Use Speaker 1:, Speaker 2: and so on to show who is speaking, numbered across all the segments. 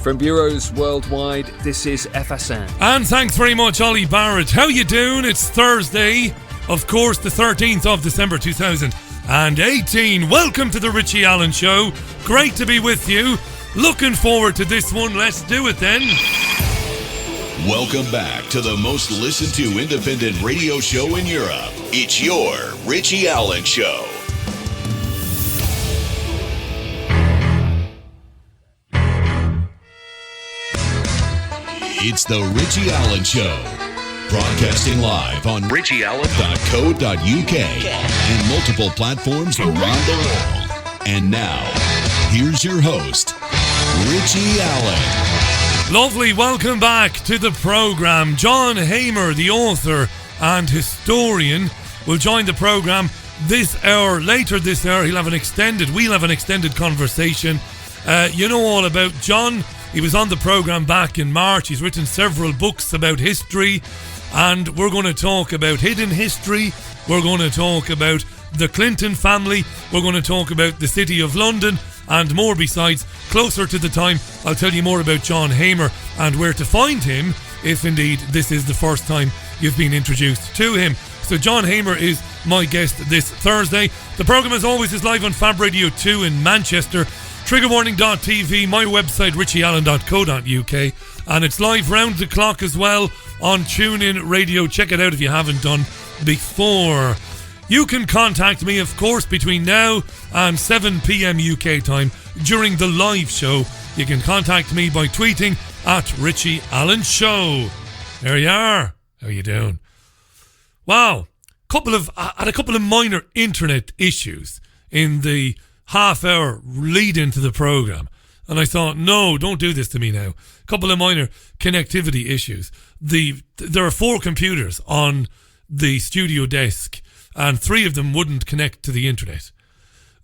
Speaker 1: From bureaus worldwide, this is FSN.
Speaker 2: And thanks very much, Ollie Barrett. How you doing? It's Thursday, of course, the 13th of December 2018. Welcome to the Richie Allen Show. Great to be with you. Looking forward to this one. Let's do it then.
Speaker 3: Welcome back to the most listened to independent radio show in Europe. It's your Richie Allen Show. It's the Richie Allen Show. Broadcasting live on richieallen.co.uk and multiple platforms around the world. And now, here's your host, Richie Allen.
Speaker 2: Lovely, welcome back to the programme. John Hamer, the author and historian, will join the programme this hour. Later this hour, we'll have an extended conversation. You know all about John. He was on the programme back in March. He's written several books about history, and we're going to talk about hidden history. We're going to talk about the Clinton family. We're going to talk about the City of London and more besides. Closer to the time, I'll tell you more about John Hamer and where to find him if indeed this is the first time you've been introduced to him. So John Hamer is my guest this Thursday. The programme, as always, is live on Fab Radio 2 in Manchester, triggerwarning.tv, my website richieallen.co.uk, and it's live round the clock as well on TuneIn Radio. Check it out if you haven't done before. You can contact me, of course, between now and 7 p.m. UK time during the live show. You can contact me by tweeting at Richie Allen Show. There you are. How you doing? Wow. I had a couple of minor internet issues in the half hour lead into the programme, and I thought, no, don't do this to me now. A couple of minor connectivity issues. There are 4 computers on the studio desk, and 3 of them wouldn't connect to the internet.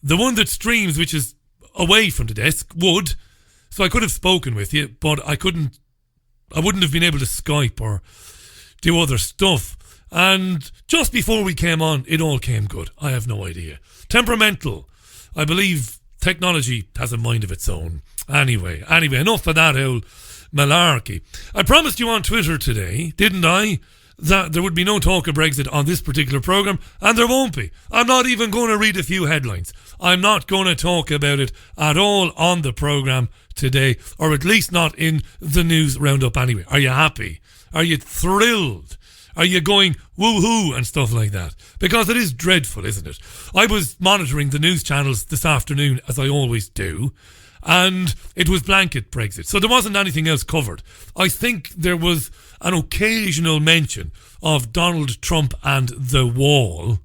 Speaker 2: The one that streams, which is away from the desk, would, so I could have spoken with you, but I wouldn't have been able to Skype or do other stuff. And just before we came on, it all came good. I have no idea. Temperamental. I believe technology has a mind of its own. Anyway, enough of that old malarkey. I promised you on Twitter today, didn't I, that there would be no talk of Brexit on this particular programme, and there won't be. I'm not even going to read a few headlines. I'm not going to talk about it at all on the programme today, or at least not in the news roundup anyway. Are you happy? Are you thrilled? Are you going woohoo and stuff like that? Because it is dreadful, isn't it? I was monitoring the news channels this afternoon, as I always do, and it was blanket Brexit. So there wasn't anything else covered. I think there was an occasional mention of Donald Trump and the wall.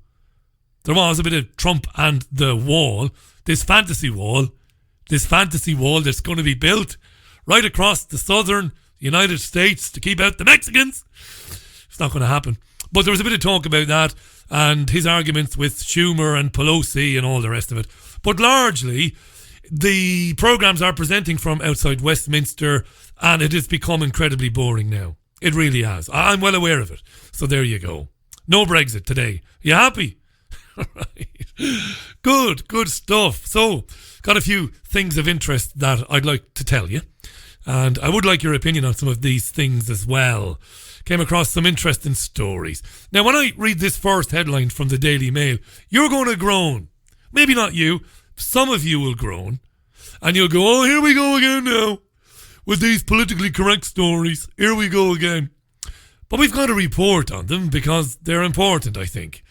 Speaker 2: There was a bit of Trump and the wall. This fantasy wall that's going to be built right across the southern United States to keep out the Mexicans. It's not going to happen. But there was a bit of talk about that and his arguments with Schumer and Pelosi and all the rest of it. But largely, the programmes are presenting from outside Westminster, and it has become incredibly boring now. It really has. I'm well aware of it. So there you go. No Brexit today. You happy? Right. Good stuff. So, got a few things of interest that I'd like to tell you. And I would like your opinion on some of these things as well. Came across some interesting stories. Now, when I read this first headline from the Daily Mail, you're going to groan. Maybe not you. Some of you will groan. And you'll go, oh, here we go again now. With these politically correct stories. Here we go again. But we've got to report on them because they're important, I think.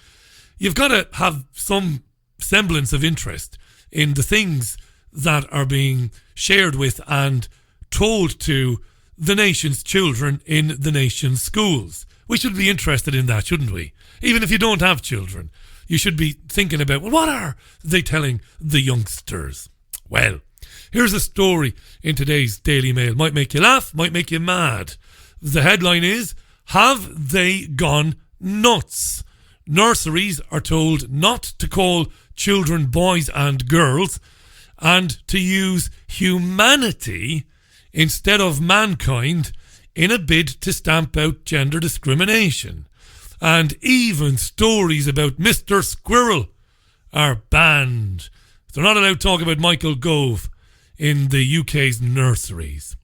Speaker 2: You've got to have some semblance of interest in the things that are being shared with and told to the nation's children in the nation's schools. We should be interested in that, shouldn't we? Even if you don't have children, you should be thinking about, well, what are they telling the youngsters? Well, here's a story in today's Daily Mail. Might make you laugh, might make you mad. The headline is, have they gone nuts? Nurseries are told not to call children boys and girls and to use humanity instead of mankind in a bid to stamp out gender discrimination. And even stories about Mr. Squirrel are banned. They're not allowed to talk about Michael Gove in the UK's nurseries.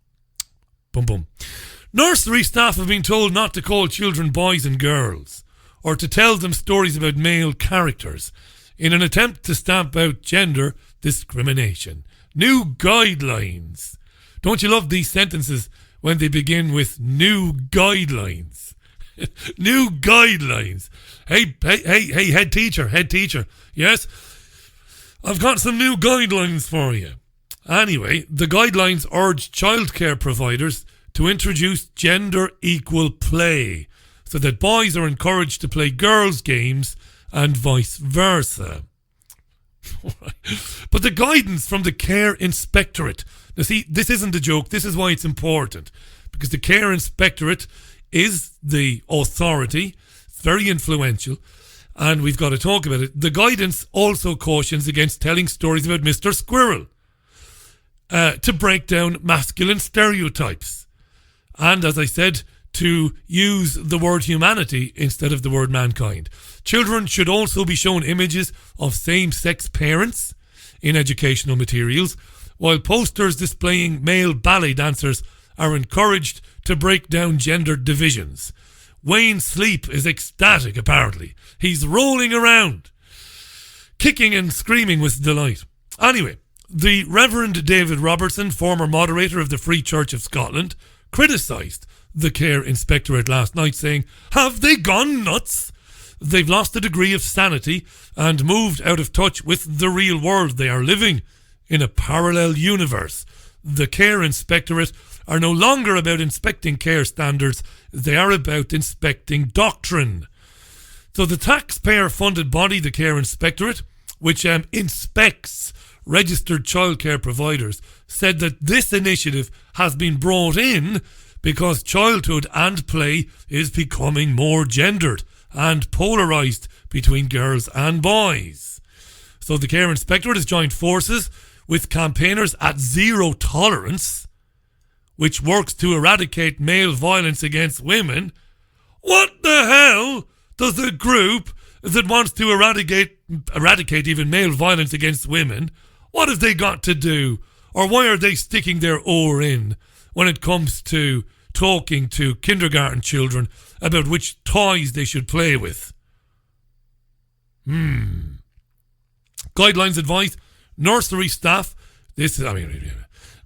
Speaker 2: Boom, boom. Nursery staff have been told not to call children boys and girls, or to tell them stories about male characters, in an attempt to stamp out gender discrimination. New guidelines. Don't you love these sentences when they begin with new guidelines? New guidelines. Hey, head teacher. Yes? I've got some new guidelines for you. Anyway, the guidelines urge childcare providers to introduce gender equal play so that boys are encouraged to play girls' games and vice versa. But the guidance from the Care Inspectorate. Now see, this isn't a joke. This is why it's important. Because the Care Inspectorate is the authority. It's very influential. And we've got to talk about it. The guidance also cautions against telling stories about Mr. Squirrel to break down masculine stereotypes. And as I said, to use the word humanity instead of the word mankind. Children should also be shown images of same-sex parents in educational materials, while posters displaying male ballet dancers are encouraged to break down gender divisions. Wayne Sleep is ecstatic, apparently. He's rolling around, kicking and screaming with delight. Anyway, the Reverend David Robertson, former moderator of the Free Church of Scotland, criticised the Care Inspectorate last night, saying, "Have they gone nuts? They've lost a degree of sanity and moved out of touch with the real world. They are living in a parallel universe. The Care Inspectorate are no longer about inspecting care standards. They are about inspecting doctrine." So the taxpayer-funded body, the Care Inspectorate, which inspects registered childcare providers, said that this initiative has been brought in because childhood and play is becoming more gendered and polarised between girls and boys. So the Care Inspectorate has joined forces with campaigners at Zero Tolerance, which works to eradicate male violence against women. What the hell does a group that wants to eradicate even male violence against women, what have they got to do? Or why are they sticking their oar in when it comes to talking to kindergarten children about which toys they should play with? Guidelines advise nursery staff,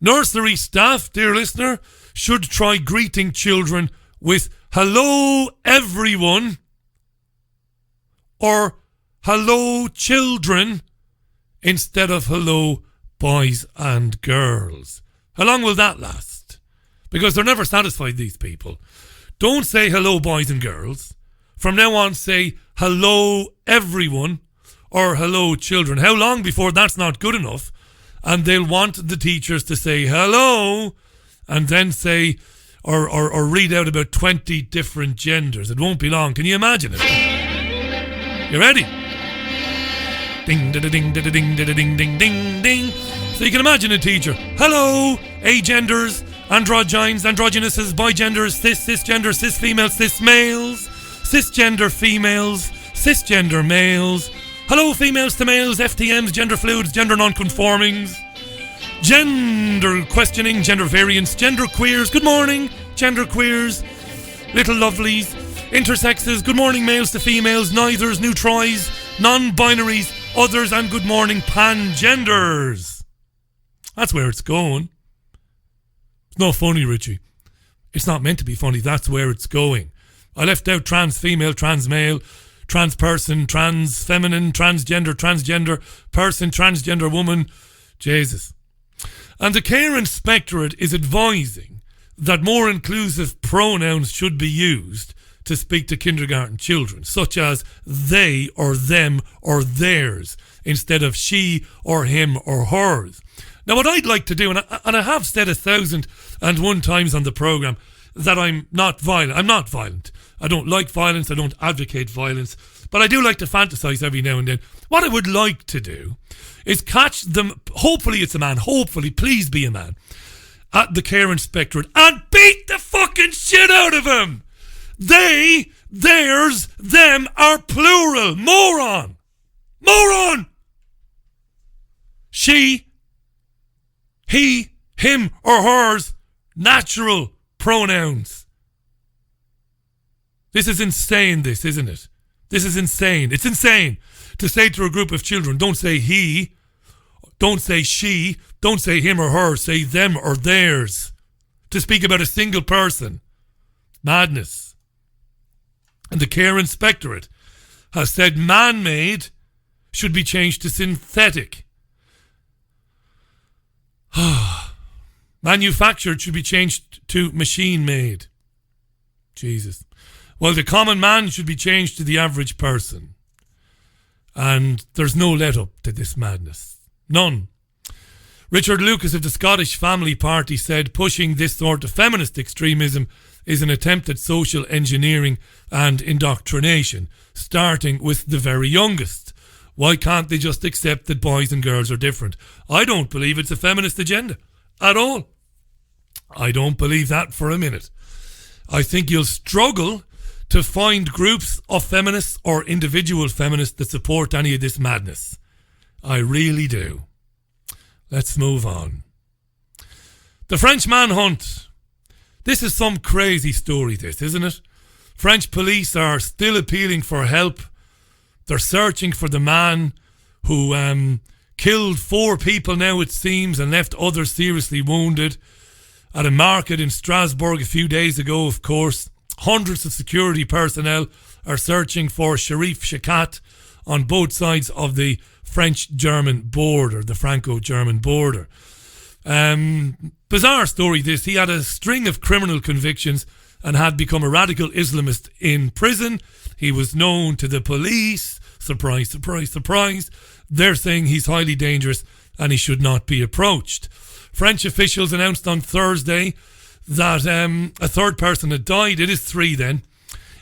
Speaker 2: nursery staff, dear listener, should try greeting children with "Hello everyone" or "Hello children" instead of "Hello boys and girls." How long will that last? Because they're never satisfied, these people. Don't say "Hello boys and girls." From now on, say "Hello everyone" or "Hello children." How long before that's not good enough? And they'll want the teachers to say "hello" and then say or read out about 20 different genders. It won't be long. Can you imagine it? You ready? Ding, da, da, ding, da, da, ding, da, da, ding, ding, ding, ding. So you can imagine a teacher. "Hello, agenders, androgynes, androgynuses, bigenders, cisgender, cis females, cis males, cisgender females, cisgender males. Hello, females to males, FTMs, gender fluids, gender non-conformings, gender questioning, gender variance, gender queers. Good morning, gender queers, little lovelies, intersexes. Good morning, males to females, neithers, neutroids, non-binaries, others, and good morning, pangenders." That's where it's going. It's not funny, Richie. It's not meant to be funny. That's where it's going. I left out trans female, trans male, trans person, trans feminine, transgender person, transgender woman. Jesus. And the Care Inspectorate is advising that more inclusive pronouns should be used to speak to kindergarten children, such as they or them or theirs, instead of she or him or hers. Now, what I'd like to do, and I have said 1,001 times on the programme, that I'm not violent. I'm not violent. I don't like violence. I don't advocate violence. But I do like to fantasize every now and then. What I would like to do is catch them, hopefully it's a man, hopefully, please be a man, at the Care Inspectorate and beat the fucking shit out of him. They, theirs, them are plural. Moron. Moron. She, he, him or hers, natural. pronouns. This is insane, this, isn't it? This is insane. It's insane to say to a group of children, don't say he, don't say she, don't say him or her, say them or theirs. To speak about a single person. Madness. And the Care Inspectorate has said man-made should be changed to synthetic. Manufactured should be changed to machine-made. Jesus. Well, the common man should be changed to the average person. And there's no let-up to this madness. None. Richard Lucas of the Scottish Family Party said pushing this sort of feminist extremism is an attempt at social engineering and indoctrination, starting with the very youngest. Why can't they just accept that boys and girls are different? I don't believe it's a feminist agenda at all. I don't believe that for a minute. I think you'll struggle to find groups of feminists or individual feminists that support any of this madness. I really do. Let's move on. The Frenchman Hunt. This is some crazy story, this, isn't it? French police are still appealing for help. They're searching for the man who killed 4 people now, it seems, and left others seriously wounded at a market in Strasbourg a few days ago, of course. Hundreds of security personnel are searching for Sharif Shakat on both sides of the French-German border, the Franco-German border. Bizarre story this. He had a string of criminal convictions and had become a radical Islamist in prison. He was known to the police. Surprise, surprise, surprise. They're saying he's highly dangerous and he should not be approached. French officials announced on Thursday that a third person had died. It is 3 then.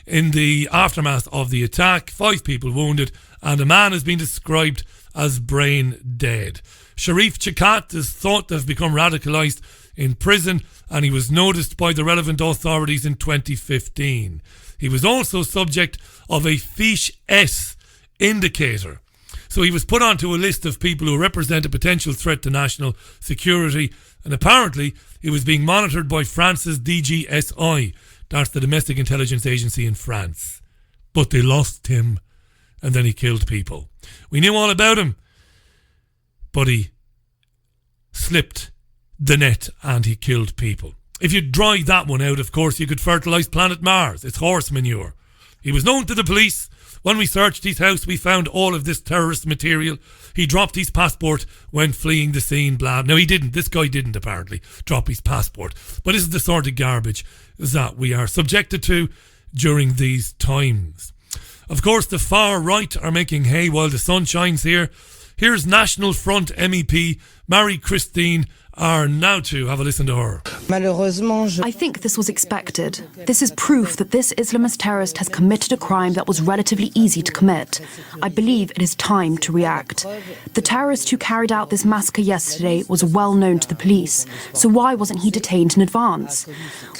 Speaker 2: In the aftermath of the attack, 5 people wounded, and a man has been described as brain dead. Sharif Shakat is thought to have become radicalised in prison, and he was noticed by the relevant authorities in 2015. He was also subject of a Fiche S indicator. So he was put onto a list of people who represent a potential threat to national security, and apparently he was being monitored by France's DGSI. That's the Domestic Intelligence Agency in France. But they lost him, and then he killed people. We knew all about him, but he slipped the net and he killed people. If you dry that one out, of course, you could fertilise planet Mars. It's horse manure. He was known to the police. When we searched his house, we found all of this terrorist material. He dropped his passport when fleeing the scene, blah. No, he didn't. This guy didn't, apparently, drop his passport. But this is the sort of garbage that we are subjected to during these times. Of course, the far right are making hay while the sun shines here. Here's National Front MEP Marie-Christine Arnautu. Have a listen to her.
Speaker 4: I think this was expected. This is proof that this Islamist terrorist has committed a crime that was relatively easy to commit. I believe it is time to react. The terrorist who carried out this massacre yesterday was well known to the police, so why wasn't he detained in advance?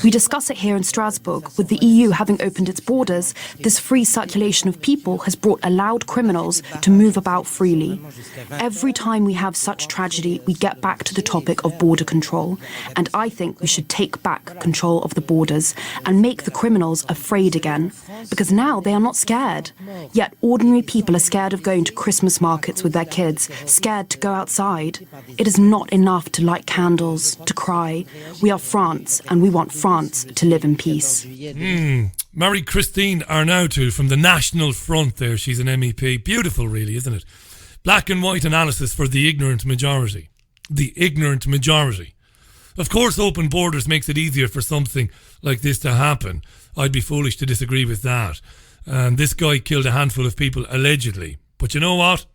Speaker 4: We discuss it here in Strasbourg. With the EU having opened its borders, this free circulation of people has brought allowed criminals to move about freely. Every time we have such tragedy, we get back to the topic of border control, and I think we should take back control of the borders and make the criminals afraid again, because now they are not scared. Yet ordinary people are scared of going to Christmas markets with their kids, scared to go outside. It is not enough to light candles, to cry. We are France, and we want France to live in peace.
Speaker 2: Marie-Christine Arnautu from the National Front there. She's an MEP. Beautiful, really, isn't it? Black and white analysis for the ignorant majority. The ignorant majority. Of course, open borders makes it easier for something like this to happen. I'd be foolish to disagree with that. And this guy killed a handful of people, allegedly. But you know what?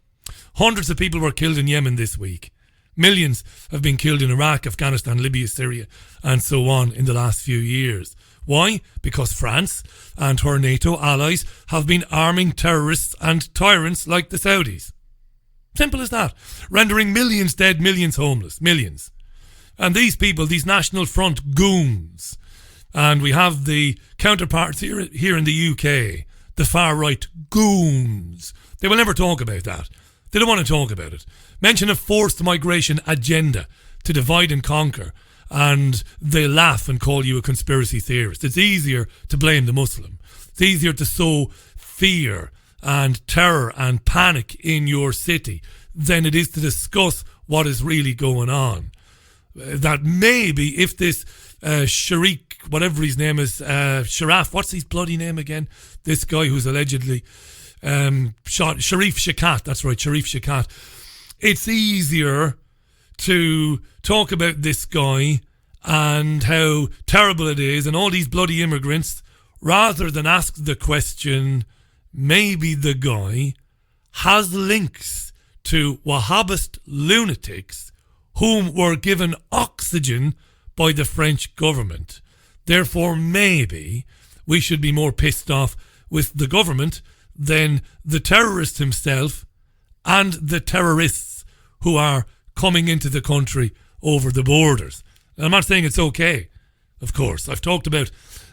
Speaker 2: Hundreds of people were killed in Yemen this week. Millions have been killed in Iraq, Afghanistan, Libya, Syria, and so on in the last few years. Why? Because France and her NATO allies have been arming terrorists and tyrants like the Saudis. Simple as that. Rendering millions dead, millions homeless. Millions. And these people, these National Front goons, and we have the counterparts here in the UK, the far-right goons. They will never talk about that. They don't want to talk about it. Mention a forced migration agenda to divide and conquer. and they laugh and call you a conspiracy theorist. It's easier to blame the Muslim. It's easier to sow fear and terror and panic in your city than it is to discuss what is really going on. That maybe if this Sharik, whatever his name is, Sharaf, what's his bloody name again? This guy who's allegedly shot, Sharif Shakat, that's right, Sharif Shakat. It's easier to talk about this guy and how terrible it is and all these bloody immigrants rather than ask the question, maybe the guy has links to Wahhabist lunatics whom were given oxygen by the French government. Therefore, maybe we should be more pissed off with the government than the terrorist himself and the terrorists who are coming into the country over the borders. And I'm not saying it's okay, of course. I've talked about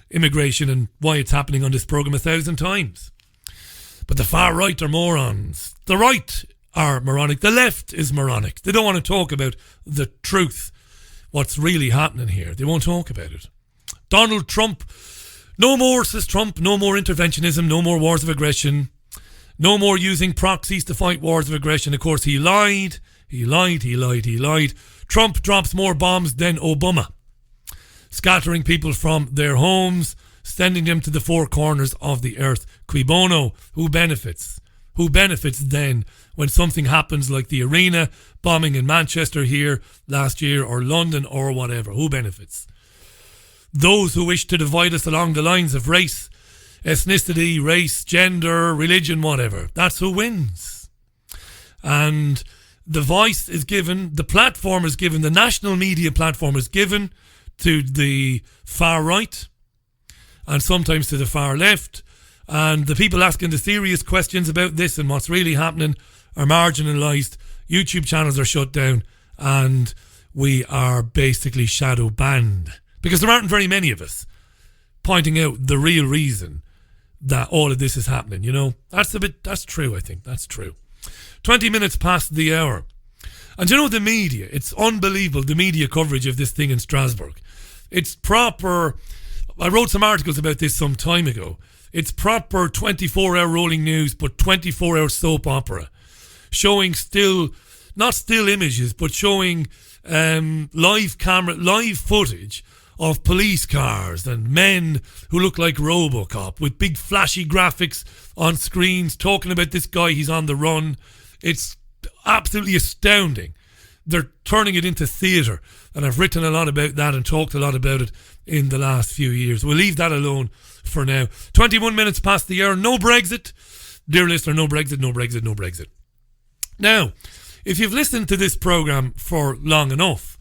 Speaker 2: immigration and why it's happening on this programme 1,000 times. But the far right are morons. The right are moronic. The left is moronic. They don't want to talk about the truth, what's really happening here. They won't talk about it. Donald Trump, no more, says Trump, no more interventionism, no more wars of aggression, no more using proxies to fight wars of aggression. Of course, he lied. Trump drops more bombs than Obama, scattering people from their homes, sending them to the four corners of the earth. Cui bono? Who benefits? Who benefits then when something happens like the arena bombing in Manchester here last year, or London, or whatever? Who benefits? Those who wish to divide us along the lines of race, ethnicity, race, gender, religion, whatever. That's who wins. And the voice is given, the platform is given, the national media platform is given to the far right and sometimes to the far left. And the people asking the serious questions about this and what's really happening are marginalised. YouTube channels are shut down and we are basically shadow banned because there aren't very many of us pointing out the real reason that all of this is happening. You know, that's true. I think that's true. 20 minutes past the hour. And you know, the media, it's unbelievable, the media coverage of this thing in Strasbourg. It's proper, I wrote some articles about this some time ago. It's proper 24-hour rolling news, but 24-hour soap opera. Showing not still images, but showing live footage of police cars and men who look like RoboCop with big flashy graphics on screens talking about this guy, he's on the run. It's absolutely astounding. They're turning it into theatre, and I've written a lot about that and talked a lot about it in the last few years. We'll leave that alone for now. 21 minutes past the hour. No Brexit. Dear listener, no Brexit, no Brexit, no Brexit. Now, if you've listened to this programme for long enough,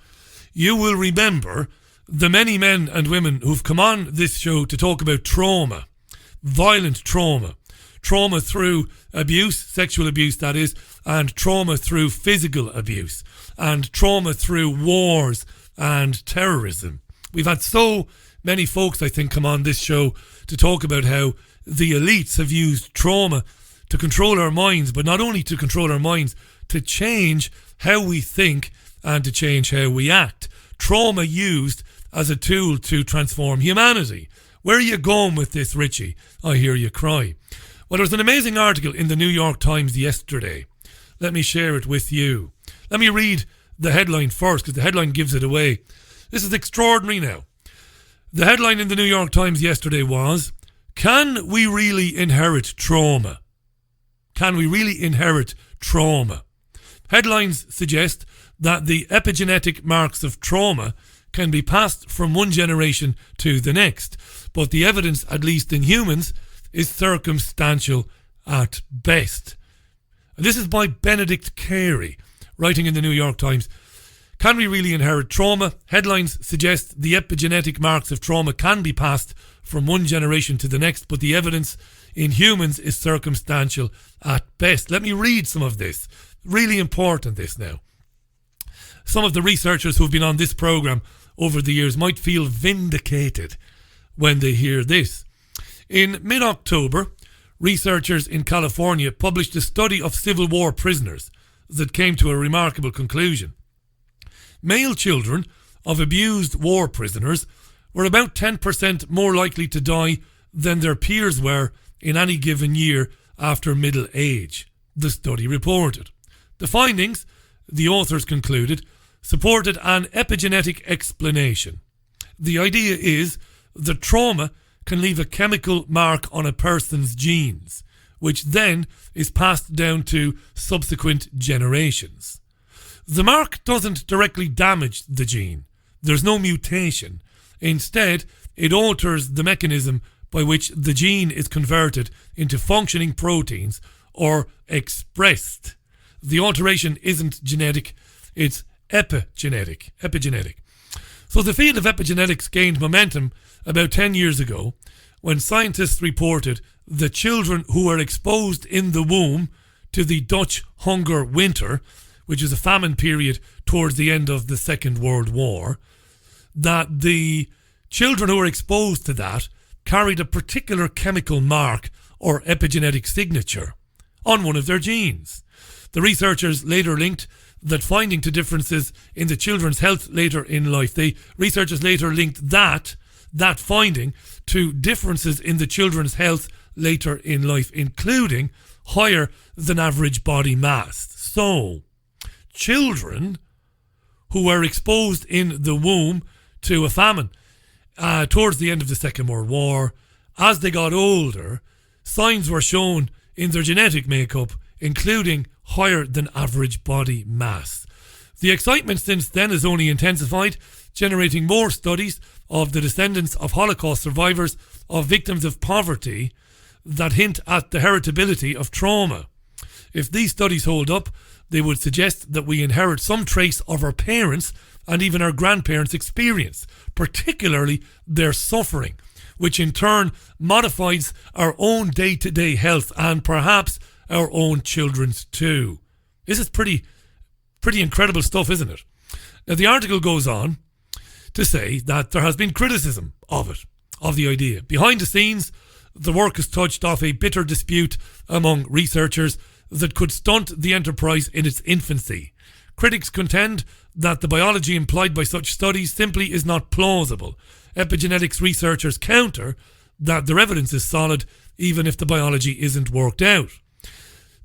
Speaker 2: you will remember the many men and women who've come on this show to talk about trauma, violent trauma through abuse, sexual abuse that is, and trauma through physical abuse, and trauma through wars and terrorism. We've had so many folks, I think, come on this show to talk about how the elites have used trauma to control our minds, but not only to control our minds, to change how we think and to change how we act. Trauma used as a tool to transform humanity. Where are you going with this, Richie? I hear you cry. Well, there was an amazing article in the New York Times yesterday. Let me share it with you. Let me read the headline first, because the headline gives it away. This is extraordinary now. The headline in the New York Times yesterday was, "Can we really inherit trauma? Can we really inherit trauma?" Headlines suggest that the epigenetic marks of trauma can be passed from one generation to the next, but the evidence, at least in humans, is circumstantial at best. And this is by Benedict Carey, writing in the New York Times. Can we really inherit trauma? Headlines suggest the epigenetic marks of trauma can be passed from one generation to the next, but the evidence in humans is circumstantial at best. Let me read some of this. Really important, this now. Some of the researchers who've been on this programme over the years might feel vindicated when they hear this. In mid-October, researchers in California published a study of Civil War prisoners that came to a remarkable conclusion. Male children of abused war prisoners were about 10% more likely to die than their peers were in any given year after middle age, the study reported. The findings, the authors concluded, supported an epigenetic explanation. The idea is that trauma can leave a chemical mark on a person's genes, which then is passed down to subsequent generations. The mark doesn't directly damage the gene. There's no mutation. Instead, it alters the mechanism by which the gene is converted into functioning proteins or expressed. The alteration isn't genetic, it's epigenetic. So the field of epigenetics gained momentum about 10 years ago when scientists reported that children who were exposed in the womb to the Dutch hunger winter, which is a famine period towards the end of the Second World War, that the children who were exposed to that carried a particular chemical mark or epigenetic signature on one of their genes. The researchers later linked that finding to differences in the children's health later in life. The researchers later linked that finding to differences in the children's health later in life, including higher than average body mass. So, children who were exposed in the womb to a famine towards the end of the Second World War, as they got older, signs were shown in their genetic makeup, including higher than average body mass. The excitement since then has only intensified, generating more studies of the descendants of Holocaust survivors, of victims of poverty, that hint at the heritability of trauma. If these studies hold up, they would suggest that we inherit some trace of our parents' and even our grandparents' experience, particularly their suffering, which in turn modifies our own day-to-day health and perhaps our own children's too. This is pretty incredible stuff, isn't it? Now, the article goes on to say that there has been criticism of it, of the idea. Behind the scenes, the work has touched off a bitter dispute among researchers that could stunt the enterprise in its infancy. Critics contend that the biology implied by such studies simply is not plausible. Epigenetics researchers counter that their evidence is solid even if the biology isn't worked out.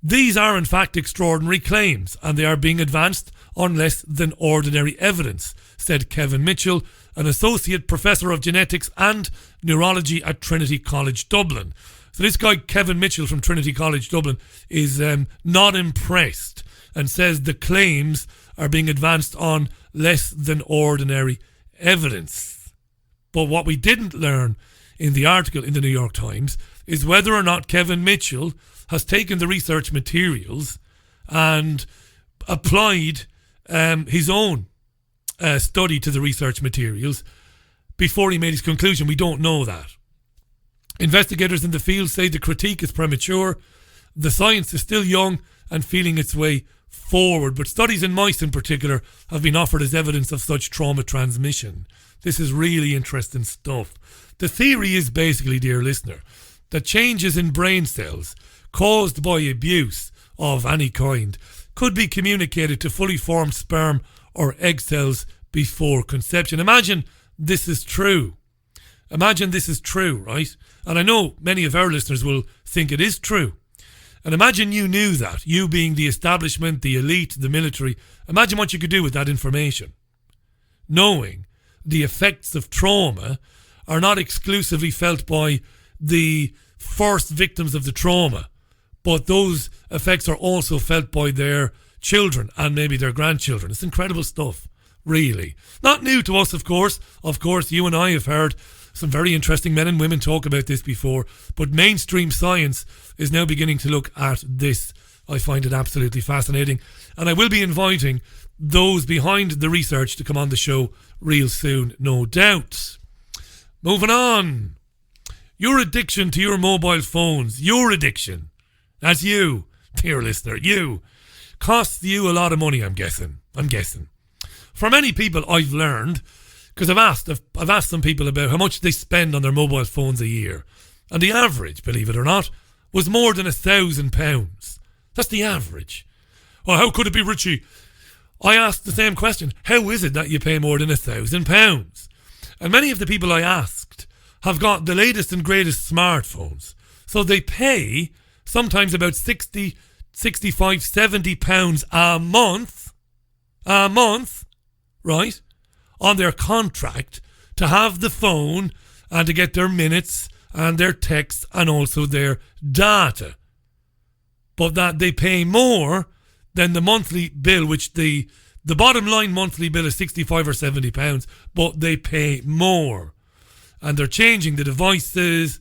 Speaker 2: These are in fact extraordinary claims, and they are being advanced on less than ordinary evidence, said Kevin Mitchell, an associate professor of genetics and neurology at Trinity College Dublin. So this guy Kevin Mitchell from Trinity College Dublin is not impressed and says the claims are being advanced on less than ordinary evidence. But what we didn't learn in the article in the New York Times is whether or not Kevin Mitchell has taken the research materials and applied his own study to the research materials before he made his conclusion. We don't know that. Investigators in the field say the critique is premature. The science is still young and feeling its way forward, but studies in mice in particular have been offered as evidence of such trauma transmission. This is really interesting stuff. The theory is basically, dear listener, that changes in brain cells caused by abuse of any kind could be communicated to fully formed sperm or egg cells before conception. Imagine this is true. Imagine this is true, right? And I know many of our listeners will think it is true. And imagine you knew that, you being the establishment, the elite, the military. Imagine what you could do with that information. Knowing the effects of trauma are not exclusively felt by the first victims of the trauma, but those effects are also felt by their children and maybe their grandchildren. It's incredible stuff, really. Not new to us, of course. Of course, you and I have heard some very interesting men and women talk about this before, but mainstream science is now beginning to look at this. I find it absolutely fascinating, and I will be inviting those behind the research to come on the show real soon, no doubt. Moving on. Your addiction to your mobile phones, your addiction, that's you, dear listener, you, costs you a lot of money, I'm guessing. For many people, I've learned, because I've asked some people about how much they spend on their mobile phones a year, and the average, believe it or not, was more than £1,000. That's the average. Oh, how could it be, Richie? I asked the same question. How is it that you pay more than £1,000? And many of the people I asked have got the latest and greatest smartphones. So they pay sometimes about 60, 65, 70 pounds a month, right, on their contract to have the phone and to get their minutes and their texts and also their data. But that they pay more than the monthly bill, which the bottom line monthly bill is 65 or 70 pounds, but they pay more. And they're changing the devices,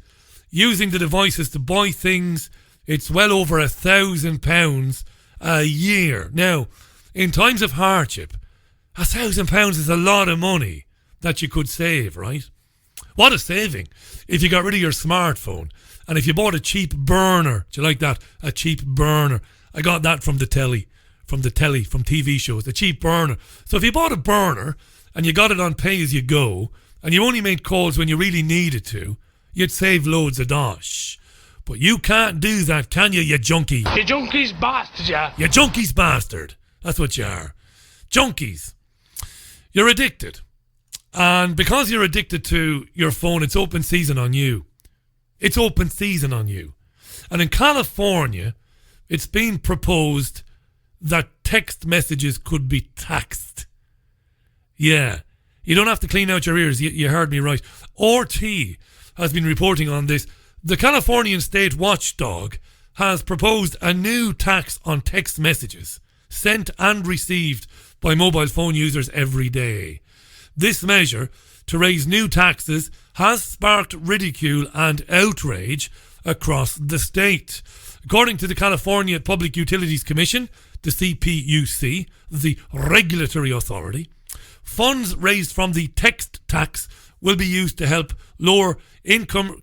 Speaker 2: using the devices to buy things. It's well over £1,000 a year. Now, in times of hardship, £1,000 is a lot of money that you could save, right? What a saving if you got rid of your smartphone and if you bought a cheap burner. Do you like that? A cheap burner. I got that from telly, from TV shows, a cheap burner. So if you bought a burner and you got it on pay as you go and you only made calls when you really needed to, you'd save loads of dosh. But you can't do that, can you junkie?
Speaker 5: You junkies bastard, yeah.
Speaker 2: You junkies bastard. That's what you are. Junkies. You're addicted. And because you're addicted to your phone, it's open season on you. It's open season on you. And in California, it's been proposed that text messages could be taxed. Yeah. You don't have to clean out your ears. You heard me right. RT has been reporting on this. The Californian state watchdog has proposed a new tax on text messages sent and received by mobile phone users every day. This measure to raise new taxes has sparked ridicule and outrage across the state. According to the California Public Utilities Commission, the CPUC, the regulatory authority, funds raised from the text tax will be used to help lower income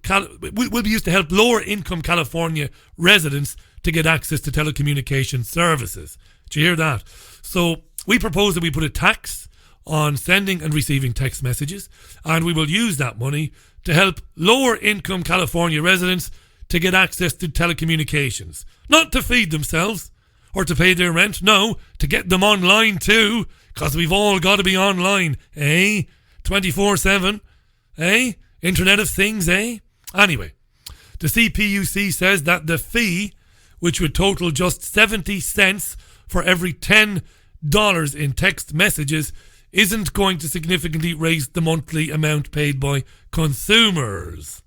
Speaker 2: California residents to get access to telecommunication services. Did you hear that? So we propose that we put a tax on sending and receiving text messages, and we will use that money to help lower income California residents to get access to telecommunications. Not to feed themselves or to pay their rent, no, to get them online too, because we've all got to be online, eh? 24/7, eh? Internet of Things, eh? Anyway, the CPUC says that the fee, which would total just 70 cents for every $10 in text messages, isn't going to significantly raise the monthly amount paid by consumers.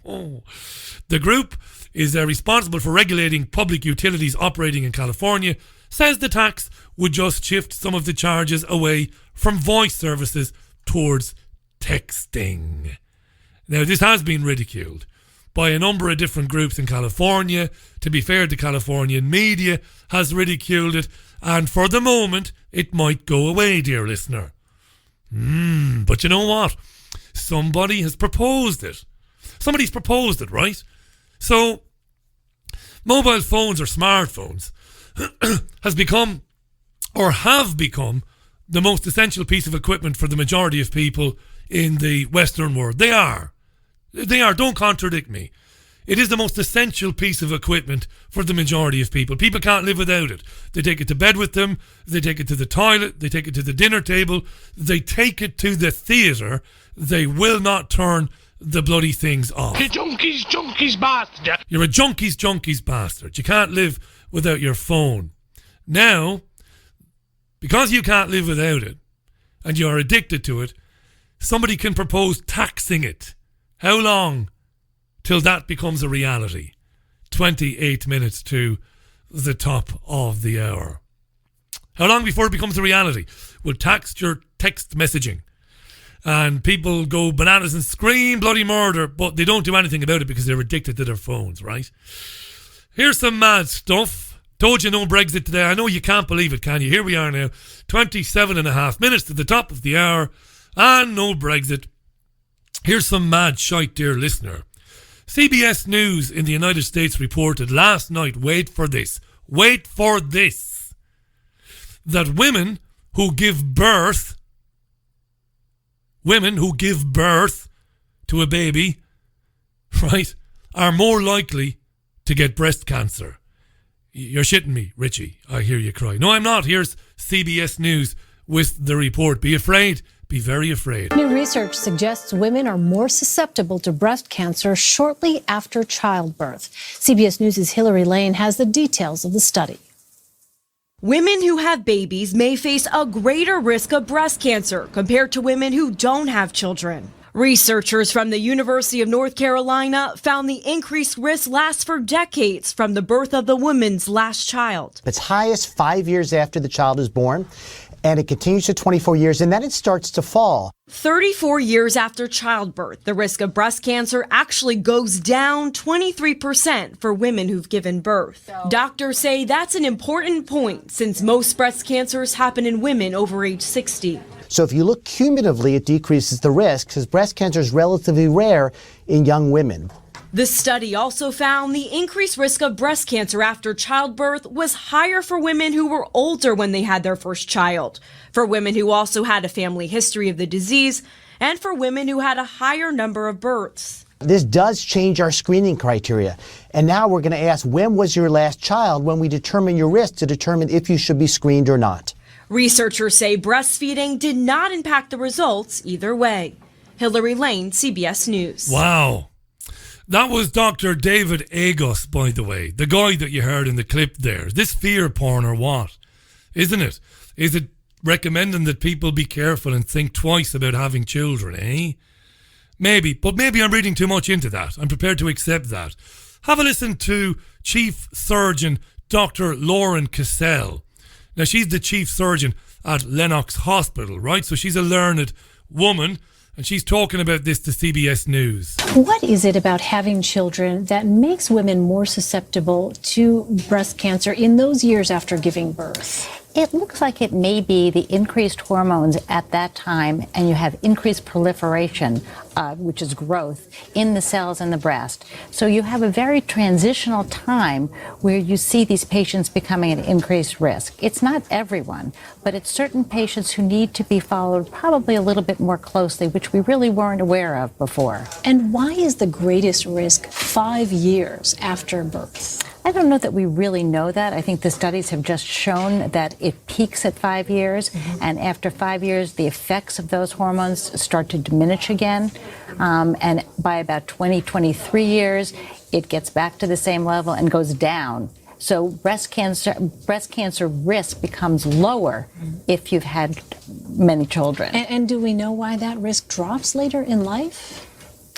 Speaker 2: The group is responsible for regulating public utilities operating in California, says the tax would just shift some of the charges away from voice services towards texting. Now, this has been ridiculed by a number of different groups in California. To be fair, the Californian media has ridiculed it, and for the moment, it might go away, dear listener. But you know what? Somebody has proposed it. Somebody's proposed it, right? So, mobile phones or smartphones have become the most essential piece of equipment for the majority of people in the Western world. They are. Don't contradict me. It is the most essential piece of equipment for the majority of people. People can't live without it. They take it to bed with them. They take it to the toilet. They take it to the dinner table. They take it to the theatre. They will not turn the bloody things off.
Speaker 5: You junkies bastard.
Speaker 2: You're a junkies bastard. You can't live without your phone. Now, because you can't live without it and you're addicted to it, somebody can propose taxing it. How long till that becomes a reality? 28 minutes to the top of the hour. How long before it becomes a reality? We'll tax your text messaging. And people go bananas and scream bloody murder, but they don't do anything about it because they're addicted to their phones, right? Here's some mad stuff. Told you no Brexit today. I know you can't believe it, can you? Here we are now. 27 and a half minutes to the top of the hour. And no Brexit. Here's some mad shite, dear listener. CBS News in the United States reported last night, wait for this, that women who give birth to a baby, right, are more likely to get breast cancer. You're shitting me, Richie. I hear you cry. No, I'm not. Here's CBS News with the report. Be afraid. Be very afraid.
Speaker 6: New research suggests women are more susceptible to breast cancer shortly after childbirth. CBS News' Hillary Lane has the details of the study.
Speaker 7: Women who have babies may face a greater risk of breast cancer compared to women who don't have children. Researchers from the University of North Carolina found the increased risk lasts for decades from the birth of the woman's last child.
Speaker 8: It's highest 5 years after the child is born, and it continues to 24 years, and then it starts to fall.
Speaker 7: 34 years after childbirth, the risk of breast cancer actually goes down 23% for women who've given birth. Doctors say that's an important point since most breast cancers happen in women over age 60.
Speaker 8: So if you look cumulatively, it decreases the risk because breast cancer is relatively rare in young women.
Speaker 7: The study also found the increased risk of breast cancer after childbirth was higher for women who were older when they had their first child, for women who also had a family history of the disease, and for women who had a higher number of births.
Speaker 8: This does change our screening criteria. And now we're going to ask, when was your last child, when we determine your risk to determine if you should be screened or not.
Speaker 7: Researchers say breastfeeding did not impact the results either way. Hillary Lane, CBS News.
Speaker 2: Wow. That was Dr. David Agos, by the way, the guy that you heard in the clip there. This fear porn or what? Isn't it? Is it recommending that people be careful and think twice about having children, eh? Maybe, but maybe I'm reading too much into that. I'm prepared to accept that. Have a listen to Chief Surgeon Dr. Lauren Cassell. Now, she's the chief surgeon at Lennox Hospital, right? So she's a learned woman, and she's talking about this to CBS News.
Speaker 6: What is it about having children that makes women more susceptible to breast cancer in those years after giving birth?
Speaker 9: It looks like it may be the increased hormones at that time, and you have increased proliferation, which is growth, in the cells in the breast. So you have a very transitional time where you see these patients becoming at increased risk. It's not everyone, but it's certain patients who need to be followed probably a little bit more closely, which we really weren't aware of before.
Speaker 6: And why is the greatest risk 5 years after birth?
Speaker 9: I don't know that we really know that. I think the studies have just shown that it peaks at 5 years, and after 5 years, the effects of those hormones start to diminish again. And by about 23 years, it gets back to the same level and goes down. So breast cancer risk becomes lower if you've had many children.
Speaker 6: And do we know why that risk drops later in life?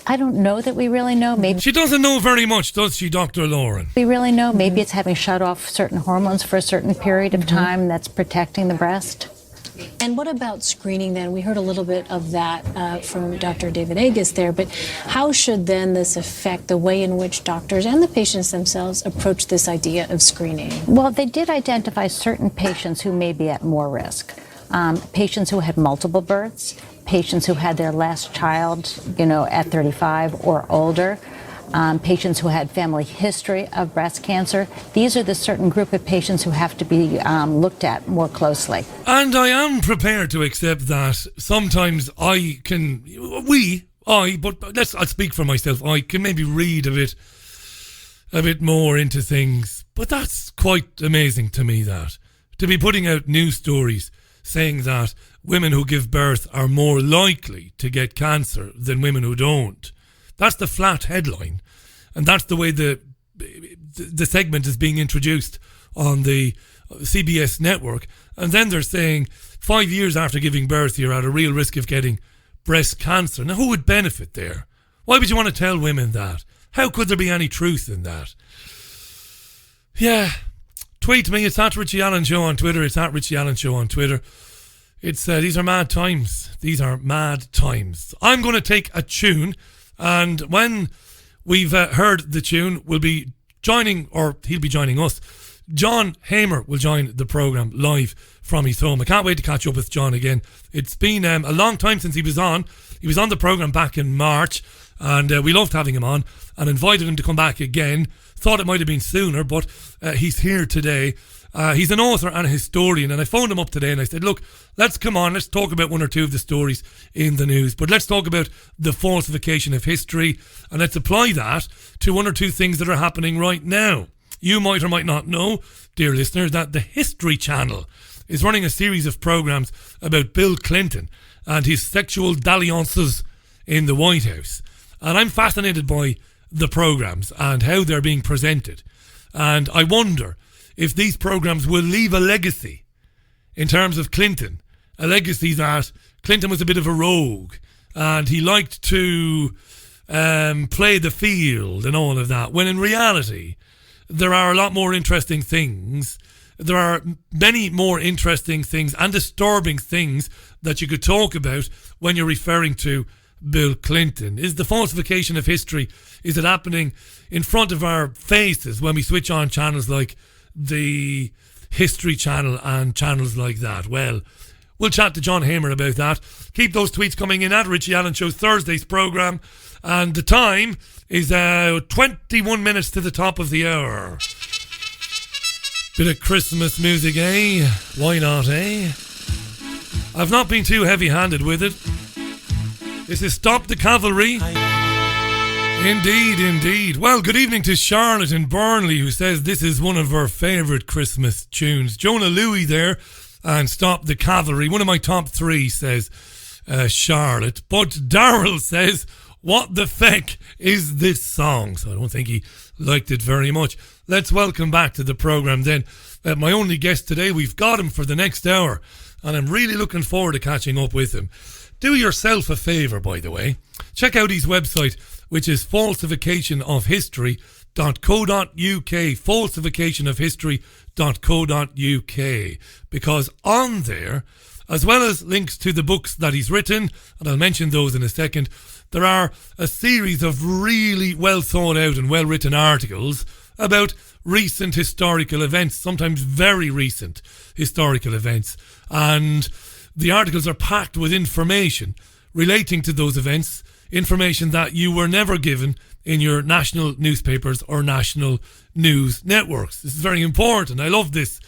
Speaker 9: I don't know that we really know. Maybe
Speaker 2: she doesn't know very much, does she, Dr. Lauren?
Speaker 9: We really know. Maybe it's having shut off certain hormones for a certain period of time that's protecting the breast.
Speaker 6: And what about screening then? We heard a little bit of that from Dr. David Agos there, but how should then this affect the way in which doctors and the patients themselves approach this idea of screening?
Speaker 9: Well, they did identify certain patients who may be at more risk. Patients who had multiple births, patients who had their last child, at 35 or older, patients who had family history of breast cancer. These are the certain group of patients who have to be looked at more closely. And
Speaker 2: I am prepared to accept that sometimes I'll speak for myself, I can maybe read a bit more into things, but that's quite amazing to me, that to be putting out news stories saying that women who give birth are more likely to get cancer than women who don't. That's the flat headline, and that's the way the segment is being introduced on the CBS network. And then they're saying 5 years after giving birth, you're at a real risk of getting breast cancer. Now, who would benefit there? Why would you want to tell women that? How could there be any truth in that? Yeah. Tweet me, it's at Richie Allen Show on Twitter. It's at Richie Allen Show on Twitter. It's these are mad times. These are mad times. I'm going to take a tune, and when we've heard the tune, we'll be joining, or he'll be joining us. John Hamer will join the programme live from his home. I can't wait to catch up with John again. It's been a long time since he was on. He was on the programme back in March, and we loved having him on and invited him to come back again. Thought it might have been sooner, but he's here today. He's an author and a historian, and I phoned him up today and I said, look, let's come on, let's talk about one or two of the stories in the news, but let's talk about the falsification of history, and let's apply that to one or two things that are happening right now. You might or might not know, dear listeners, that the History Channel is running a series of programs about Bill Clinton and his sexual dalliances in the White House. And I'm fascinated by the programs and how they're being presented. And I wonder if these programs will leave a legacy in terms of Clinton. A legacy that Clinton was a bit of a rogue and he liked to play the field and all of that, when in reality there are a lot more interesting things. There are many more interesting things and disturbing things that you could talk about when you're referring to Bill Clinton. Is the falsification of history, is it happening in front of our faces when we switch on channels like the History Channel and channels like that? Well, we'll chat to John Hamer about that. Keep those tweets coming in at Richie Allen Show, Thursday's programme. And the time is 21 minutes to the top of the hour. Bit of Christmas music, eh? Why not, eh? I've not been too heavy-handed with it. This is Stop the Cavalry. Indeed, indeed. Well, good evening to Charlotte in Burnley, who says this is one of her favourite Christmas tunes. Jonah Louie there and Stop the Cavalry. One of my top three, says Charlotte. But Darryl says, what the feck is this song? So I don't think he liked it very much. Let's welcome back to the programme then. My only guest today, we've got him for the next hour, and I'm really looking forward to catching up with him. Do yourself a favour, by the way. Check out his website, which is falsificationofhistory.co.uk, falsificationofhistory.co.uk, because on there, as well as links to the books that he's written, and I'll mention those in a second, there are a series of really well thought out and well written articles about recent historical events, sometimes very recent historical events, and the articles are packed with information relating to those events, information that you were never given in your national newspapers or national news networks. This is very important. I love this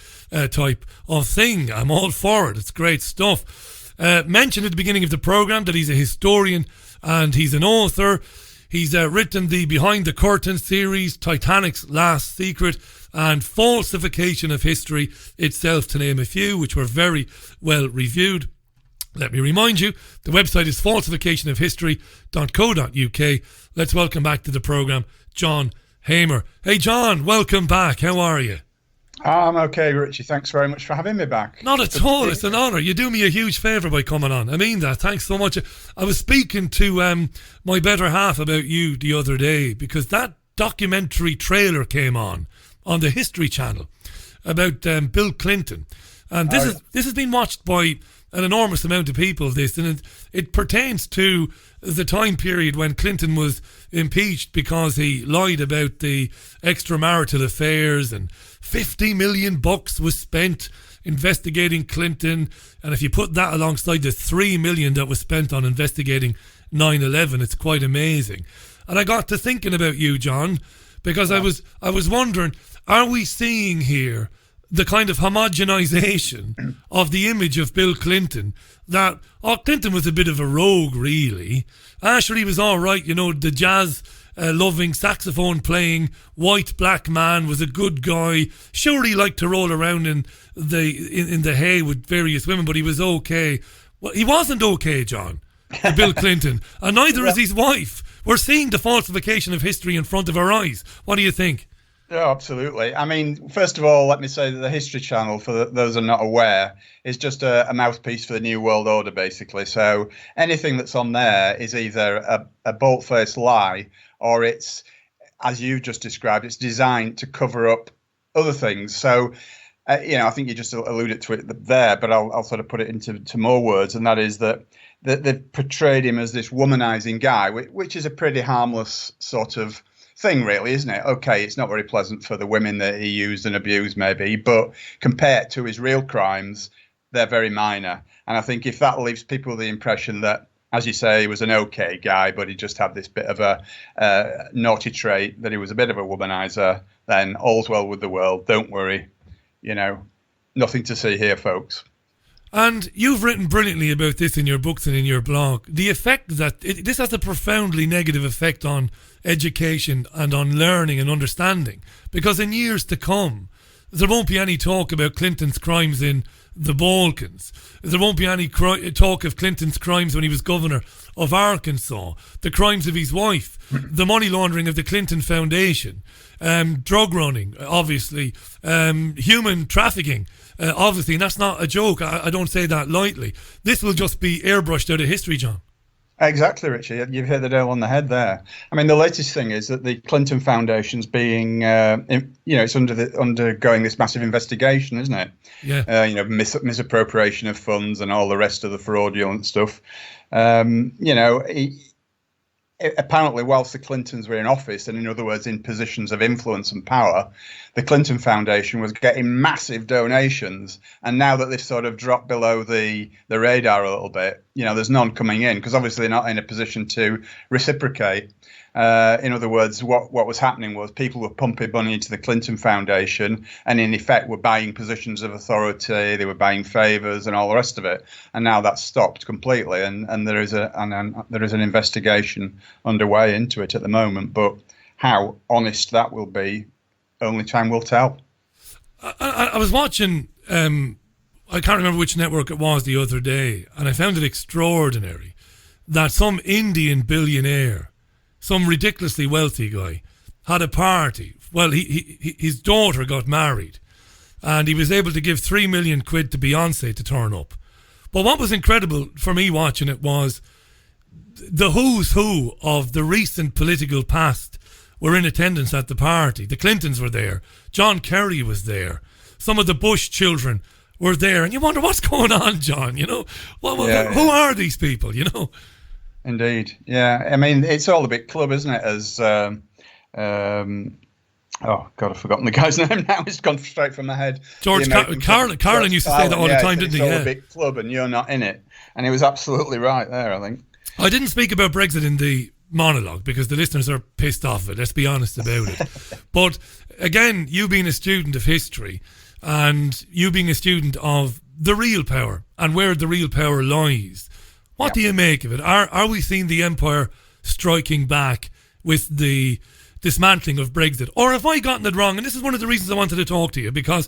Speaker 2: type of thing. I'm all for it. It's great stuff. Mentioned at the beginning of the programme that he's a historian and he's an author. He's written the Behind the Curtain series, Titanic's Last Secret, and Falsification of History itself, to name a few, which were very well reviewed. Let me remind you, the website is falsificationofhistory.co.uk. Let's welcome back to the programme John Hamer. Hey John, welcome back. How are you?
Speaker 10: I'm okay, Richie. Thanks very much for having me back.
Speaker 2: Not at all. It's an honour. You do me a huge favour by coming on. I mean that. Thanks so much. I was speaking to my better half about you the other day because that documentary trailer came on the History Channel about Bill Clinton. And this has been watched by an enormous amount of people, and it pertains to the time period when Clinton was impeached because he lied about the extramarital affairs, and $50 million was spent investigating Clinton. And if you put that alongside the $3 million that was spent on investigating 9/11, it's quite amazing. And I got to thinking about you, John, because I was wondering, are we seeing here the kind of homogenization of the image of Bill Clinton, that Clinton was a bit of a rogue, really. Sure, he was all right, the jazz loving, saxophone playing white black man, was a good guy. Sure, he liked to roll around in the hay with various women, but he was okay. Well, he wasn't okay, John, Bill Clinton, and neither is his wife. We're seeing the falsification of history in front of our eyes. What do you think?
Speaker 10: Yeah, absolutely. I mean, first of all, let me say that the History Channel, for those who are not aware, is just a mouthpiece for the New World Order, basically. So anything that's on there is either a bold-faced lie, or it's, as you just described, it's designed to cover up other things. So, I think you just alluded to it there, but I'll sort of put it into more words, and that is that they've portrayed him as this womanizing guy, which is a pretty harmless sort of thing, really, isn't it? Okay, it's not very pleasant for the women that he used and abused, maybe, but compared to his real crimes, they're very minor. And I think if that leaves people with the impression that, as you say, he was an okay guy, but he just had this bit of a naughty trait, that he was a bit of a womanizer, then all's well with the world. Don't worry. Nothing to see here, folks.
Speaker 2: And you've written brilliantly about this in your books and in your blog. The effect that this has a profoundly negative effect on education and on learning and understanding, because in years to come there won't be any talk about Clinton's crimes in the Balkans. There won't be any talk of Clinton's crimes when he was governor of Arkansas, the crimes of his wife, the money laundering of the Clinton Foundation, drug running, obviously, human trafficking, obviously, and that's not a joke. I don't say that lightly. This will just be airbrushed out of history, John.
Speaker 10: Exactly, Richie. You've hit the nail on the head there. I mean, the latest thing is that the Clinton Foundation's being, it's undergoing this massive investigation, isn't it?
Speaker 2: Yeah.
Speaker 10: Misappropriation of funds and all the rest of the fraudulent stuff. Apparently, whilst the Clintons were in office, and in other words, in positions of influence and power, the Clinton Foundation was getting massive donations. And now that they've sort of dropped below the radar a little bit, there's none coming in because obviously they're not in a position to reciprocate. In other words, what was happening was people were pumping money into the Clinton Foundation and in effect were buying positions of authority, they were buying favors and all the rest of it. And now that's stopped completely. And there is an investigation underway into it at the moment. But how honest that will be, only time will tell.
Speaker 2: I was watching, I can't remember which network it was the other day, and I found it extraordinary that some Indian billionaire, some ridiculously wealthy guy, had a party. Well, his daughter got married and he was able to give 3 million quid to Beyonce to turn up. But what was incredible for me watching it was the who's who of the recent political past were in attendance at the party. The Clintons were there. John Kerry was there. Some of the Bush children were there. And you wonder what's going on, John, Who are these people,
Speaker 10: Indeed, yeah. I mean, it's all a bit club, isn't it? As oh God, I've forgotten the guy's name now. It's gone straight from my head.
Speaker 2: Carlin used to say that all the time, didn't he?
Speaker 10: It's all a bit club, and you're not in it. And he was absolutely right there, I think.
Speaker 2: I didn't speak about Brexit in the monologue because the listeners are pissed off of it. Let's be honest about it. But again, you being a student of history and you being a student of the real power and where the real power lies. What do you make of it? Are we seeing the empire striking back with the dismantling of Brexit? Or have I gotten it wrong? And this is one of the reasons I wanted to talk to you, because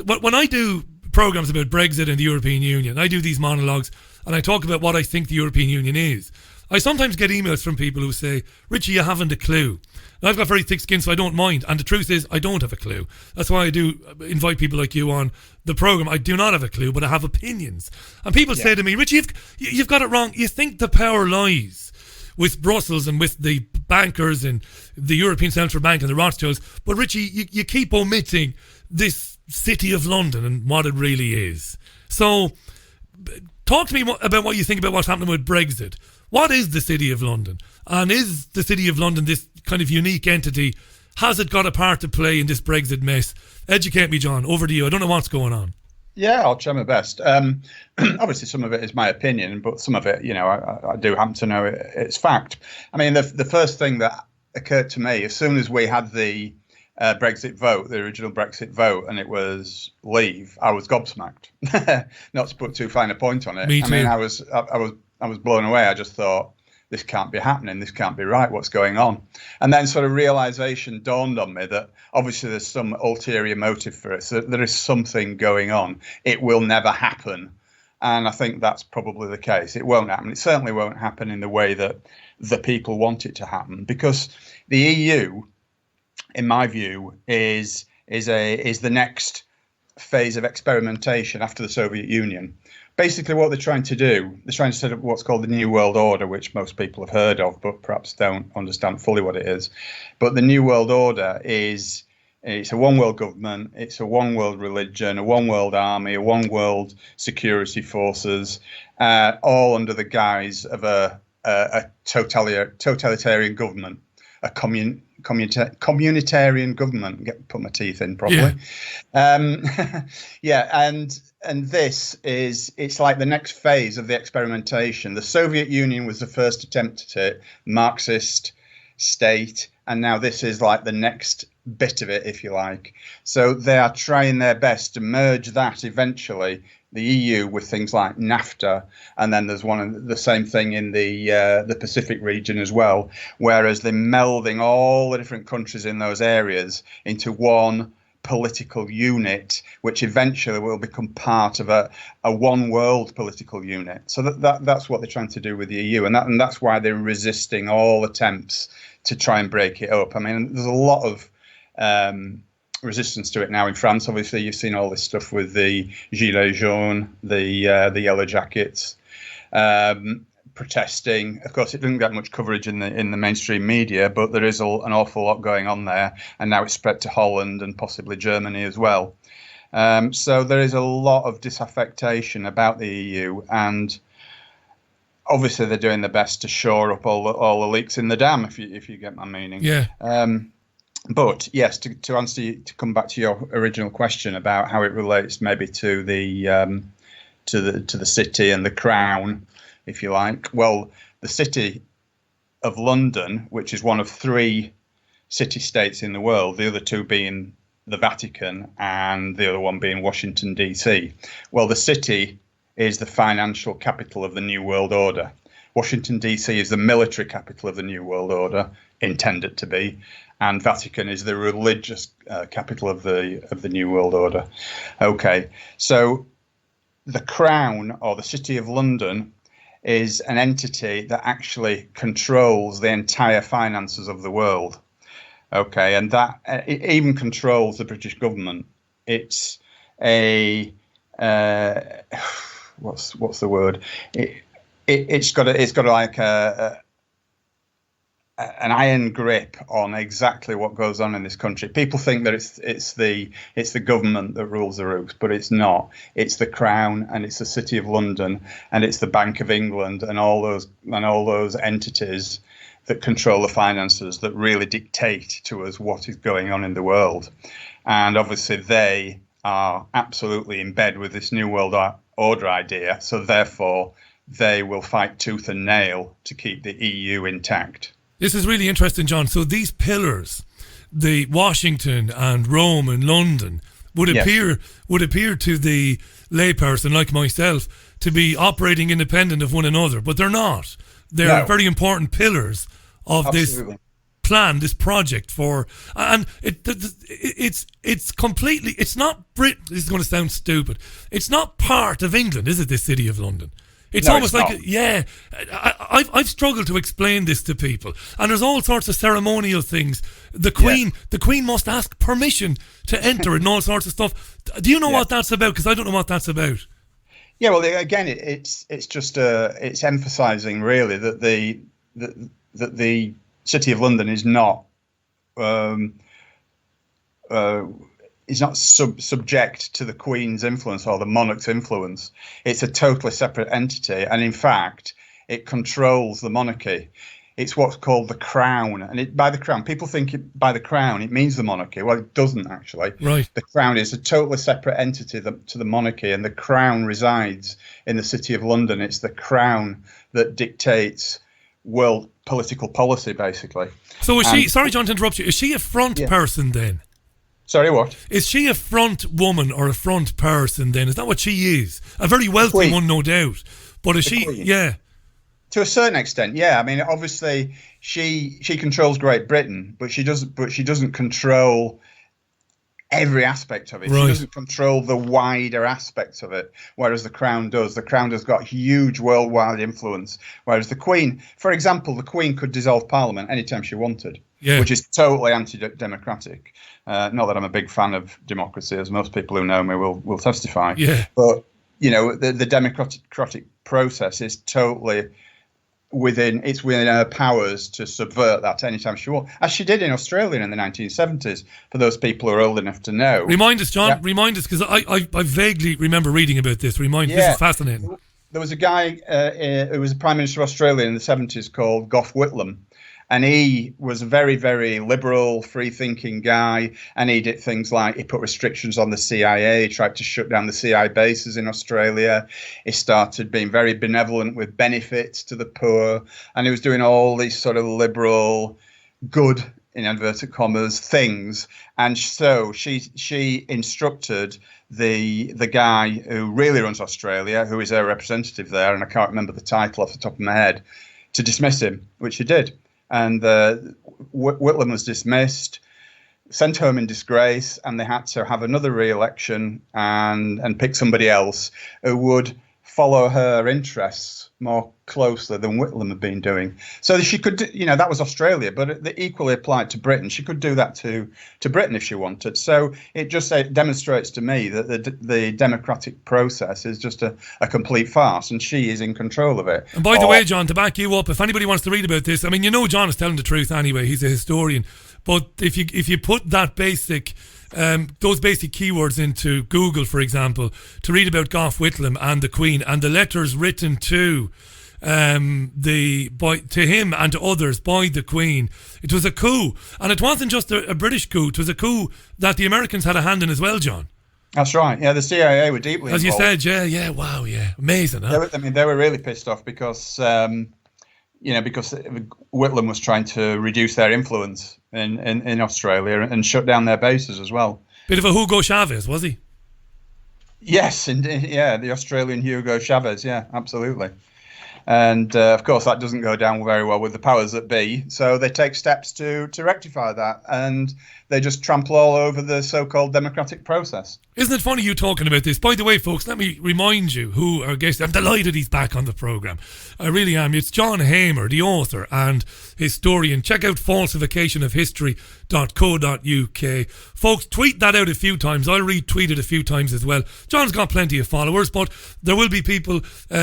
Speaker 2: when I do programs about Brexit and the European Union, I do these monologues and I talk about what I think the European Union is. I sometimes get emails from people who say, Richie, you haven't a clue. And I've got very thick skin, so I don't mind. And the truth is, I don't have a clue. That's why I do invite people like you on the program. I do not have a clue, but I have opinions. And people say to me, Richie, you've got it wrong. You think the power lies with Brussels and with the bankers and the European Central Bank and the Rothschilds. But Richie, you keep omitting this city of London and what it really is. So talk to me about what you think about what's happening with Brexit. What is the City of London? And is the City of London this kind of unique entity? Has it got a part to play in this Brexit mess? Educate me, John. Over to you. I don't know what's going on.
Speaker 10: Yeah, I'll try my best. Obviously, some of it is my opinion, but some of it, I do happen to know it's fact. I mean, the first thing that occurred to me, as soon as we had the Brexit vote, the original Brexit vote, and it was leave, I was gobsmacked. Not to put too fine a point on it.
Speaker 2: Me too.
Speaker 10: I mean, I was blown away. I just thought, this can't be happening. This can't be right. What's going on? And then sort of realization dawned on me that obviously there's some ulterior motive for it. So there is something going on. It will never happen. And I think that's probably the case. It won't happen. It certainly won't happen in the way that the people want it to happen, because the EU, in my view, is the next phase of experimentation after the Soviet Union. Basically, what they're trying to do, they're trying to set up what's called the New World Order, which most people have heard of, but perhaps don't understand fully what it is. But the New World Order it's a one world government, it's a one world religion, a one world army, a one world security forces, all under the guise of a totalitarian government, a communitarian government. Put my teeth in properly. And this it's like the next phase of the experimentation. The Soviet Union was the first attempt at it, Marxist state, and now this is like the next bit of it, if you like. So they are trying their best to merge that eventually, the EU, with things like NAFTA, and then there's the same thing in the Pacific region as well, whereas they're melding all the different countries in those areas into one political unit, which eventually will become part of a one world political unit. So that's what they're trying to do with the EU, and that's why they're resisting all attempts to try and break it up. I mean, there's a lot of resistance to it now in France. Obviously, you've seen all this stuff with the Gilets jaunes, the yellow jackets, protesting. Of course, it didn't get much coverage in the mainstream media, but there is an awful lot going on there, and now it's spread to Holland and possibly Germany as well. So there is a lot of disaffection about the EU, and obviously they're doing their best to shore up all the leaks in the dam, if you get my meaning.
Speaker 2: Yeah.
Speaker 10: But yes, to answer you, to come back to your original question about how it relates maybe to the city and the crown, if you like. Well, the city of London, which is one of 3 city-states in the world, the other 2 being the Vatican and the other one being Washington, D.C. Well, the city is the financial capital of the New World Order. Washington, D.C. is the military capital of the New World Order, intended to be, and Vatican is the religious capital of the New World Order. Okay, so the Crown, or the City of London, is an entity that actually controls the entire finances of the world. Okay, and that it even controls the British government. It's a what's the word? It's got like an iron grip on exactly what goes on in this country. People think that it's the government that rules the roost, but it's not. It's the Crown, and it's the City of London, and it's the Bank of England, and all those entities that control the finances, that really dictate to us what is going on in the world. And obviously they are absolutely in bed with this New World Order idea, so therefore they will fight tooth and nail to keep the EU intact.
Speaker 2: This is really interesting, John. So these pillars, the Washington and Rome and London, would appear to the layperson like myself to be operating independent of one another, but they're not. They're very important pillars of this plan, this project and it's completely. It's not Britain. This is going to sound stupid. It's not part of England, is it? This City of London. It's almost like, I've struggled to explain this to people, and there's all sorts of ceremonial things. The Queen must ask permission to enter and all sorts of stuff. Do you know what that's about? Because I don't know what that's about.
Speaker 10: Yeah, well, again, it's just it's emphasising really that the City of London is not subject to the Queen's influence or the monarch's influence. It's a totally separate entity, and in fact, it controls the monarchy. It's what's called the Crown, and by the Crown, people think by the Crown it means the monarchy. Well, it doesn't actually.
Speaker 2: Right.
Speaker 10: The Crown is a totally separate entity to the monarchy, and the Crown resides in the City of London. It's the Crown that dictates world political policy, basically.
Speaker 2: So is she? Sorry, John, to interrupt you. Is she a front person then?
Speaker 10: Sorry, what?
Speaker 2: Is she a front woman or a front person then? Is that what she is? A very wealthy one, no doubt. But is she?
Speaker 10: Queen.
Speaker 2: Yeah.
Speaker 10: To a certain extent, yeah. I mean, obviously, she controls Great Britain, but she doesn't control every aspect of it.
Speaker 2: Right.
Speaker 10: She doesn't control the wider aspects of it, whereas the Crown does. The Crown has got huge worldwide influence, whereas the Queen, for example, the Queen could dissolve Parliament anytime she wanted, which is totally anti-democratic. Not that I'm a big fan of democracy, as most people who know me will testify.
Speaker 2: Yeah.
Speaker 10: But, you know, the democratic process is totally within her powers to subvert that anytime she wants, as she did in Australia in the 1970s, for those people who are old enough to know.
Speaker 2: Remind us, John, remind us, because I vaguely remember reading about this. This is fascinating.
Speaker 10: There was a guy who was the Prime Minister of Australia in the 70s called Gough Whitlam. And he was a very, very liberal, free-thinking guy. And he did things like he put restrictions on the CIA. He tried to shut down the CIA bases in Australia. He started being very benevolent with benefits to the poor. And he was doing all these sort of liberal, good, in inverted commas, things. And so she instructed the guy who really runs Australia, who is her representative there, and I can't remember the title off the top of my head, to dismiss him, which he did. And Whitlam was dismissed. sent home in disgrace, and they had to have another re-election and pick somebody else who would follow her interests more closely than Whitlam had been doing. So she could, that was Australia, but it equally applied to Britain. She could do that to Britain if she wanted. So it just demonstrates to me that the democratic process is just a complete farce, and she is in control of it.
Speaker 2: And by the way, John, to back you up, if anybody wants to read about this, I mean, John is telling the truth anyway. He's a historian. But if you put that those basic keywords into Google, for example, to read about Gough Whitlam and the Queen and the letters written to him and to others by the Queen, it was a coup. And it wasn't just a British coup, it was a coup that the Americans had a hand in as well, John.
Speaker 10: That's right. Yeah, the CIA were deeply
Speaker 2: involved. As you said, yeah, wow, yeah. Amazing, huh?
Speaker 10: They were really pissed off because because Whitlam was trying to reduce their influence in Australia and shut down their bases as well.
Speaker 2: Bit of a Hugo Chavez, was he?
Speaker 10: Yes, indeed. Yeah, the Australian Hugo Chavez. Yeah, absolutely. And of course, that doesn't go down very well with the powers that be. So they take steps to rectify that, and they just trample all over the so-called democratic process.
Speaker 2: Isn't it funny you talking about this? By the way, folks, let me remind you who our guest. I'm delighted he's back on the programme. I really am. It's John Hamer, the author and historian. Check out falsificationofhistory.co.uk. Folks, tweet that out a few times. I'll retweet it a few times as well. John's got plenty of followers, but there will be people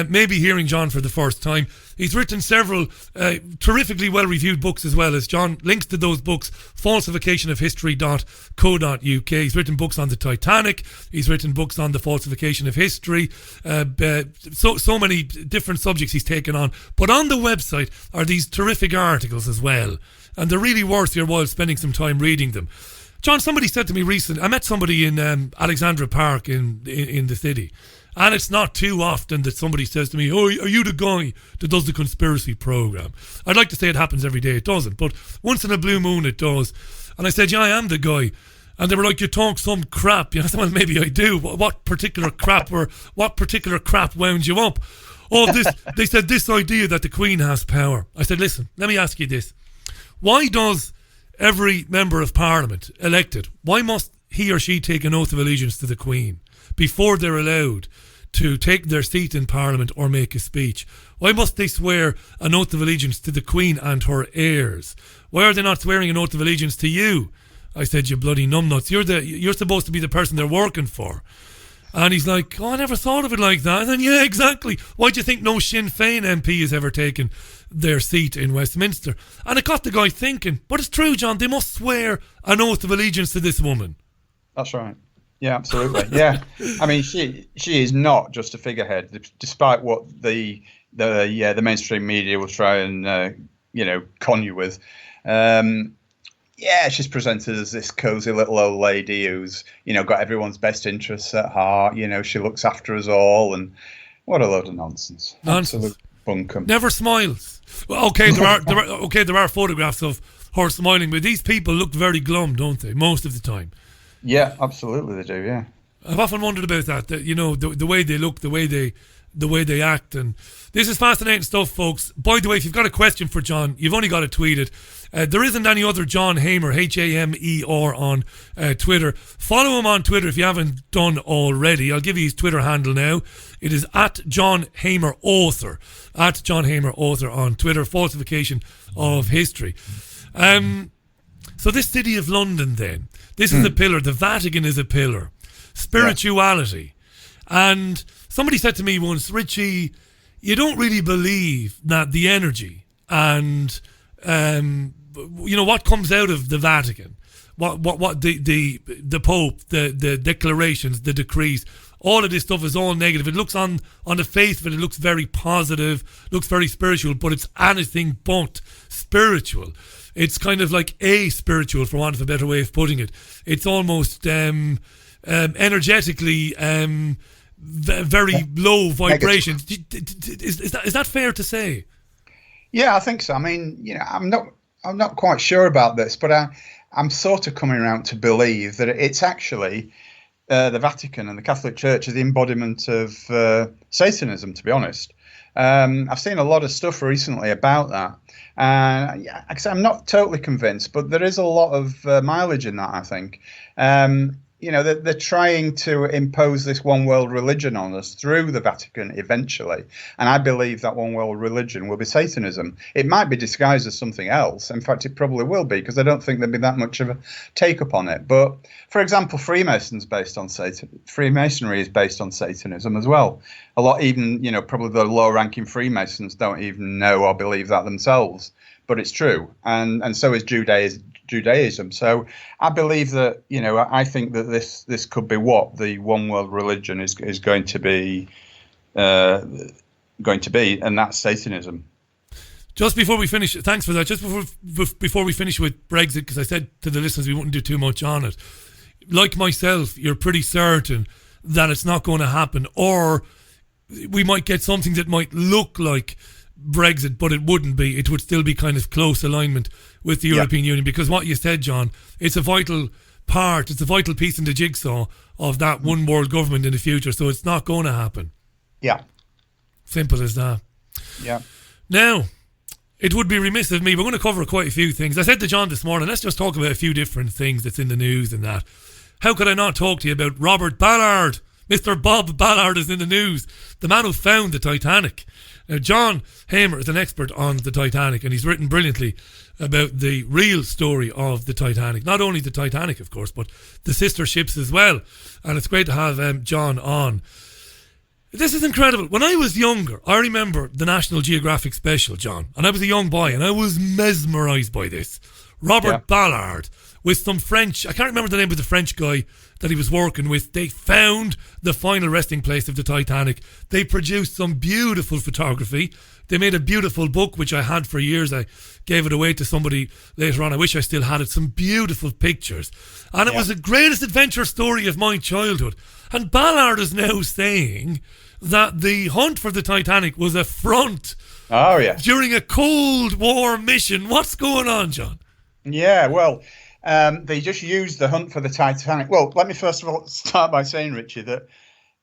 Speaker 2: maybe hearing John for the first time. He's written several terrifically well-reviewed books as well. As John links to those books, falsificationofhistory.co.uk. He's written books on the Titanic. He's written books on the falsification of history. So many different subjects he's taken on. But on the website are these terrific articles as well. And they're really worth your while spending some time reading them. John, somebody said to me recently, I met somebody in Alexandra Park in the city. And it's not too often that somebody says to me, "Oh, are you the guy that does the conspiracy program?" I'd like to say it happens every day. It doesn't. But once in a blue moon it does. And I said, "Yeah, I am the guy." And they were like, "You talk some crap." I said, "Well, maybe I do. What particular crap wound you up?" "Oh, they said this idea that the Queen has power." I said, "Listen, let me ask you this. Why does every member of Parliament elected, why must he or she take an oath of allegiance to the Queen before they're allowed to take their seat in Parliament or make a speech? Why must they swear an oath of allegiance to the Queen and her heirs? Why are they not swearing an oath of allegiance to you?" I said, "You bloody numbnuts. You're supposed to be the person they're working for." And he's like, "Oh, I never thought of it like that." And then, yeah, exactly. Why do you think no Sinn Féin MP has ever taken their seat in Westminster? And it got the guy thinking, but it's true, John, they must swear an oath of allegiance to this woman.
Speaker 10: That's right. Yeah, absolutely. Yeah, I mean, she is not just a figurehead, despite what the mainstream media will try and con you with. Yeah, she's presented as this cozy little old lady who's got everyone's best interests at heart. She looks after us all, and what a load of nonsense. Absolute bunkum.
Speaker 2: Never smiles. Well, okay, there are photographs of her smiling, but these people look very glum, don't they? Most of the time.
Speaker 10: Yeah, absolutely they do. Yeah,
Speaker 2: I've often wondered about that. The way they look, the way they act, and this is fascinating stuff, folks. By the way, if you've got a question for John, you've only got to tweet it. There isn't any other John Hamer, Hamer, on Twitter. Follow him on Twitter if you haven't done already. I'll give you his Twitter handle now. It is @JohnHamerAuthor. @JohnHamerAuthor on Twitter. Falsification of history. So this city of London, then, this is a pillar. The Vatican is a pillar. Spirituality. Yeah. And somebody said to me once, "Richie, you don't really believe that the energy and what comes out of the Vatican, what the Pope, the declarations, the decrees, all of this stuff is all negative. It looks on the face of it looks very positive, looks very spiritual, but it's anything but spiritual. It's kind of like spiritual, for want of a better way of putting it. It's almost energetically very low vibrations." Is that fair to say?
Speaker 10: Yeah, I think so. I mean, I'm not quite sure about this, but I'm sort of coming around to believe that it's actually the Vatican and the Catholic Church is the embodiment of Satanism, to be honest. I've seen a lot of stuff recently about that. Yeah, I'm not totally convinced, but there is a lot of mileage in that, I think. They're trying to impose this one world religion on us through the Vatican eventually. And I believe that one world religion will be Satanism. It might be disguised as something else. In fact, it probably will be, because I don't think there'd be that much of a take up on it. But for example, Freemasonry is based on Satanism as well. A lot, even, probably the low ranking Freemasons don't even know or believe that themselves. But it's true. And so is Judaism. So I believe that, I think that this could be what the one world religion is going to be, and that's Satanism.
Speaker 2: Just before we finish, thanks for that. Just before we finish with Brexit, because I said to the listeners we wouldn't do too much on it. Like myself, you're pretty certain that it's not going to happen, or we might get something that might look like Brexit, but it wouldn't be. It would still be kind of close alignment with the European Union, because what you said, John, it's a vital part, it's a vital piece in the jigsaw of that one world government in the future, so it's not going to happen.
Speaker 10: Yeah.
Speaker 2: Simple as that.
Speaker 10: Yeah.
Speaker 2: Now, it would be remiss of me, we're going to cover quite a few things. I said to John this morning, let's just talk about a few different things that's in the news and that. How could I not talk to you about Robert Ballard? Mr. Bob Ballard is in the news, the man who found the Titanic. Now, John Hamer is an expert on the Titanic, and he's written brilliantly about the real story of the Titanic. Not only the Titanic, of course, but the sister ships as well. And it's great to have John on. This is incredible. When I was younger, I remember the National Geographic special, John, and I was a young boy, and I was mesmerised by this. Robert Ballard with some French, I can't remember the name of the French guy that he was working with. They found the final resting place of the Titanic. They produced some beautiful photography. They made a beautiful book, which I had for years. I gave it away to somebody later on. I wish I still had it. Some beautiful pictures. And it was the greatest adventure story of my childhood. And Ballard is now saying that the hunt for the Titanic was a front during a Cold War mission. What's going on, John?
Speaker 10: Yeah, well, they just used the hunt for the Titanic. Well, let me first of all start by saying, Richie, that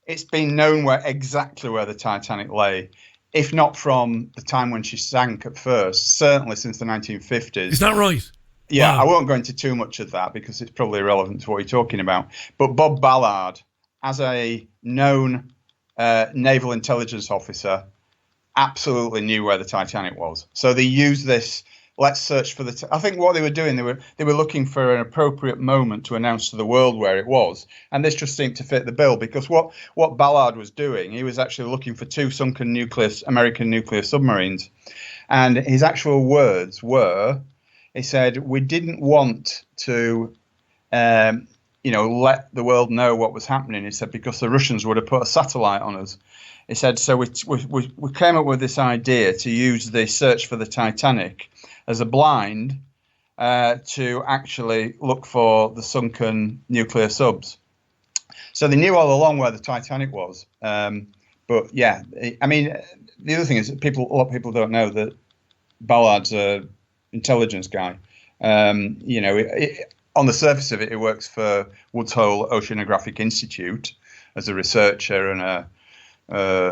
Speaker 10: it's been known exactly where the Titanic lay, if not from the time when she sank at first, certainly since the 1950s.
Speaker 2: Is that right?
Speaker 10: Yeah,
Speaker 2: Wow.
Speaker 10: I won't go into too much of that because it's probably irrelevant to what you're talking about. But Bob Ballard, as a known naval intelligence officer, absolutely knew where the Titanic was. So they used this. Let's search for I think what they were doing, they were looking for an appropriate moment to announce to the world where it was, and this just seemed to fit the bill, because what Ballard was doing, he was actually looking for two sunken American nuclear submarines, and his actual words were, he said, we didn't want to, let the world know what was happening. He said, because the Russians would have put a satellite on us. He said, so we came up with this idea to use the search for the Titanic as a blind to actually look for the sunken nuclear subs. So they knew all along where the Titanic was. But yeah, I mean, the other thing is that a lot of people don't know that Ballard's an intelligence guy. On the surface of it, he works for Woods Hole Oceanographic Institute as a researcher and a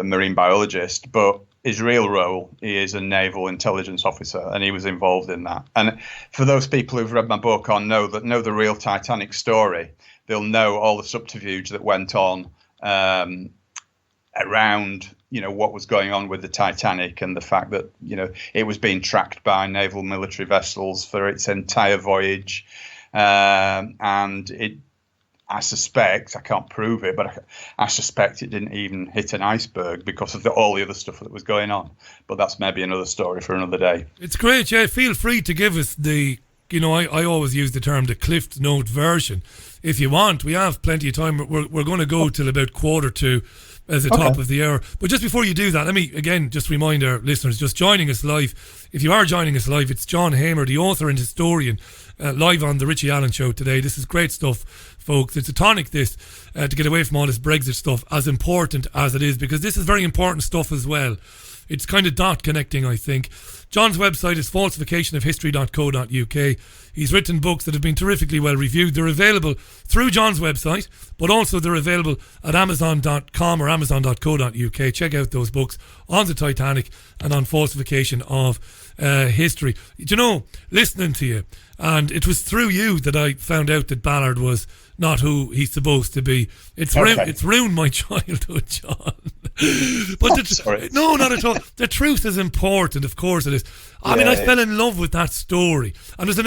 Speaker 10: marine biologist, but his real role, he is a naval intelligence officer, and he was involved in that. And for those people who've read my book or know the real Titanic story, they'll know all the subterfuge that went on around, what was going on with the Titanic, and the fact that, it was being tracked by naval military vessels for its entire voyage. And I suspect, I can't prove it, but I suspect it didn't even hit an iceberg because of all the other stuff that was going on. But that's maybe another story for another day.
Speaker 2: It's great, yeah. Feel free to give us the, I always use the term the Cliff Note version. If you want, we have plenty of time. We're going to go till about 1:45 as the top of the hour. But just before you do that, let me again just remind our listeners, just joining us live. If you are joining us live, it's John Hamer, the author and historian, live on the Richie Allen Show today. This is great stuff, folks. It's a tonic, this, to get away from all this Brexit stuff, as important as it is, because this is very important stuff as well. It's kind of dot connecting, I think. John's website is falsificationofhistory.co.uk. He's written books that have been terrifically well reviewed. They're available through John's website, but also they're available at amazon.com or amazon.co.uk. Check out those books on the Titanic and on falsification of history. Do you know, listening to you, and it was through you that I found out that Ballard was not who he's supposed to be. It's ruined my childhood, John. But no, not at all. The truth is important, of course it is. I mean, I fell in love with that story, and there's an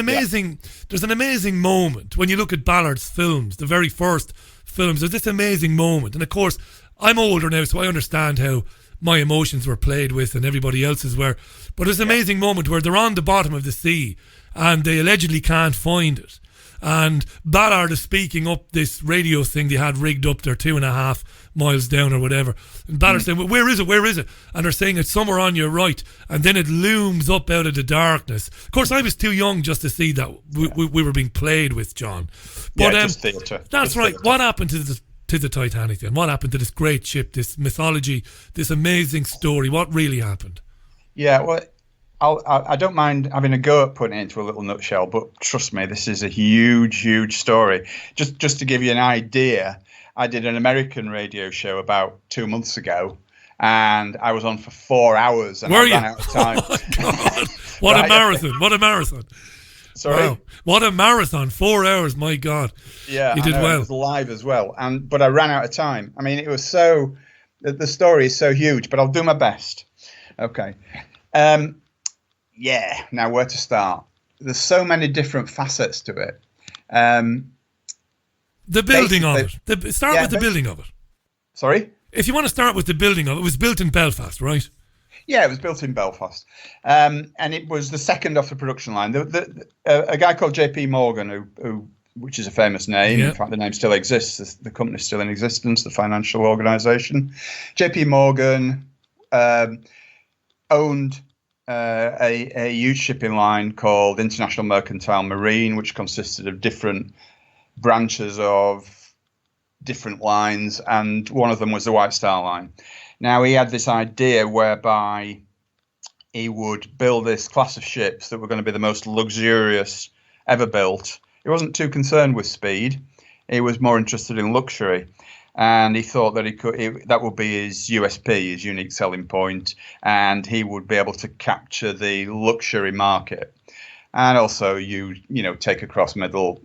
Speaker 2: amazing moment when you look at Ballard's films, the very first films. There's this amazing moment, and of course, I'm older now, so I understand how my emotions were played with, and everybody else's were. But there's an amazing moment where they're on the bottom of the sea, and they allegedly can't find it. And Ballard is speaking up this radio thing they had rigged up there 2.5 miles down or whatever. And Ballard saying, well, where is it? Where is it? And they're saying it's somewhere on your right. And then it looms up out of the darkness. Of course, I was too young just to see that we were being played with, John. But
Speaker 10: just theatre.
Speaker 2: That's right. What happened to the Titanic then? What happened to this great ship, this mythology, this amazing story? What really happened?
Speaker 10: Yeah, well, I don't mind having a go at putting it into a little nutshell, but trust me, this is a huge story. Just to give you an idea, I did an American radio show about 2 months ago, and I was on for 4 hours, and I ran out of time.
Speaker 2: Oh my God. What a marathon! What a marathon!
Speaker 10: Sorry,
Speaker 2: wow. What a marathon! 4 hours, my God!
Speaker 10: Yeah,
Speaker 2: you did well.
Speaker 10: It was live as well, but I ran out of time. I mean, it was the story is so huge, but I'll do my best. Okay. Yeah, now where to start? There's so many different facets to it.
Speaker 2: The building of it. Start with the building of it.
Speaker 10: Sorry?
Speaker 2: If you want to start with the building of it, it was built in Belfast, right?
Speaker 10: Yeah, it was built in Belfast. And it was the second off the production line. A guy called JP Morgan, which is a famous name. Yeah. In fact, the name still exists. The company's still in existence, the financial organisation. JP Morgan owned a huge shipping line called International Mercantile Marine, which consisted of different branches of different lines, and one of them was the White Star Line. Now, he had this idea whereby he would build this class of ships that were going to be the most luxurious ever built. He wasn't too concerned with speed. He was more interested in luxury. And he thought that that would be his USP, his unique selling point, and he would be able to capture the luxury market. And also, take across middle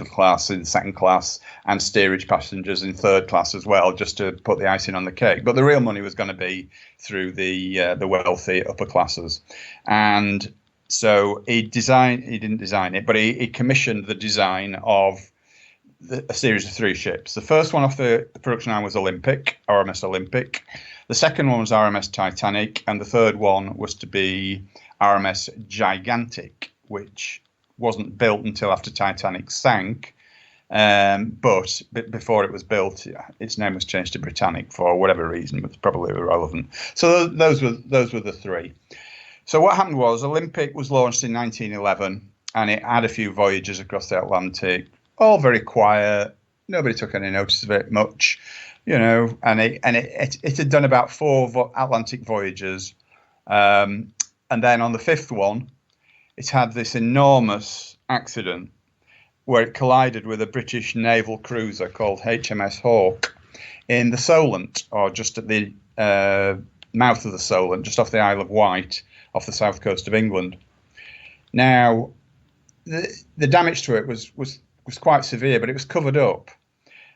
Speaker 10: class in second class and steerage passengers in third class as well, just to put the icing on the cake. But the real money was going to be through the wealthy upper classes. And so he didn't design it, but he commissioned the design of a series of 3 ships. The first one off the production line was RMS Olympic. The second one was RMS Titanic, and the third one was to be RMS Gigantic, which wasn't built until after Titanic sank. But before it was built, its name was changed to Britannic for whatever reason, but it's probably irrelevant. So those were the 3. So what happened was Olympic was launched in 1911, and it had a few voyages across the Atlantic. All very quiet. Nobody took any notice of it much, and it had done about 4 Atlantic voyages. And then on the 5th one, it had this enormous accident where it collided with a British naval cruiser called HMS Hawke in the Solent, or just at the mouth of the Solent, just off the Isle of Wight, off the south coast of England. Now, the damage to it was quite severe, but it was covered up.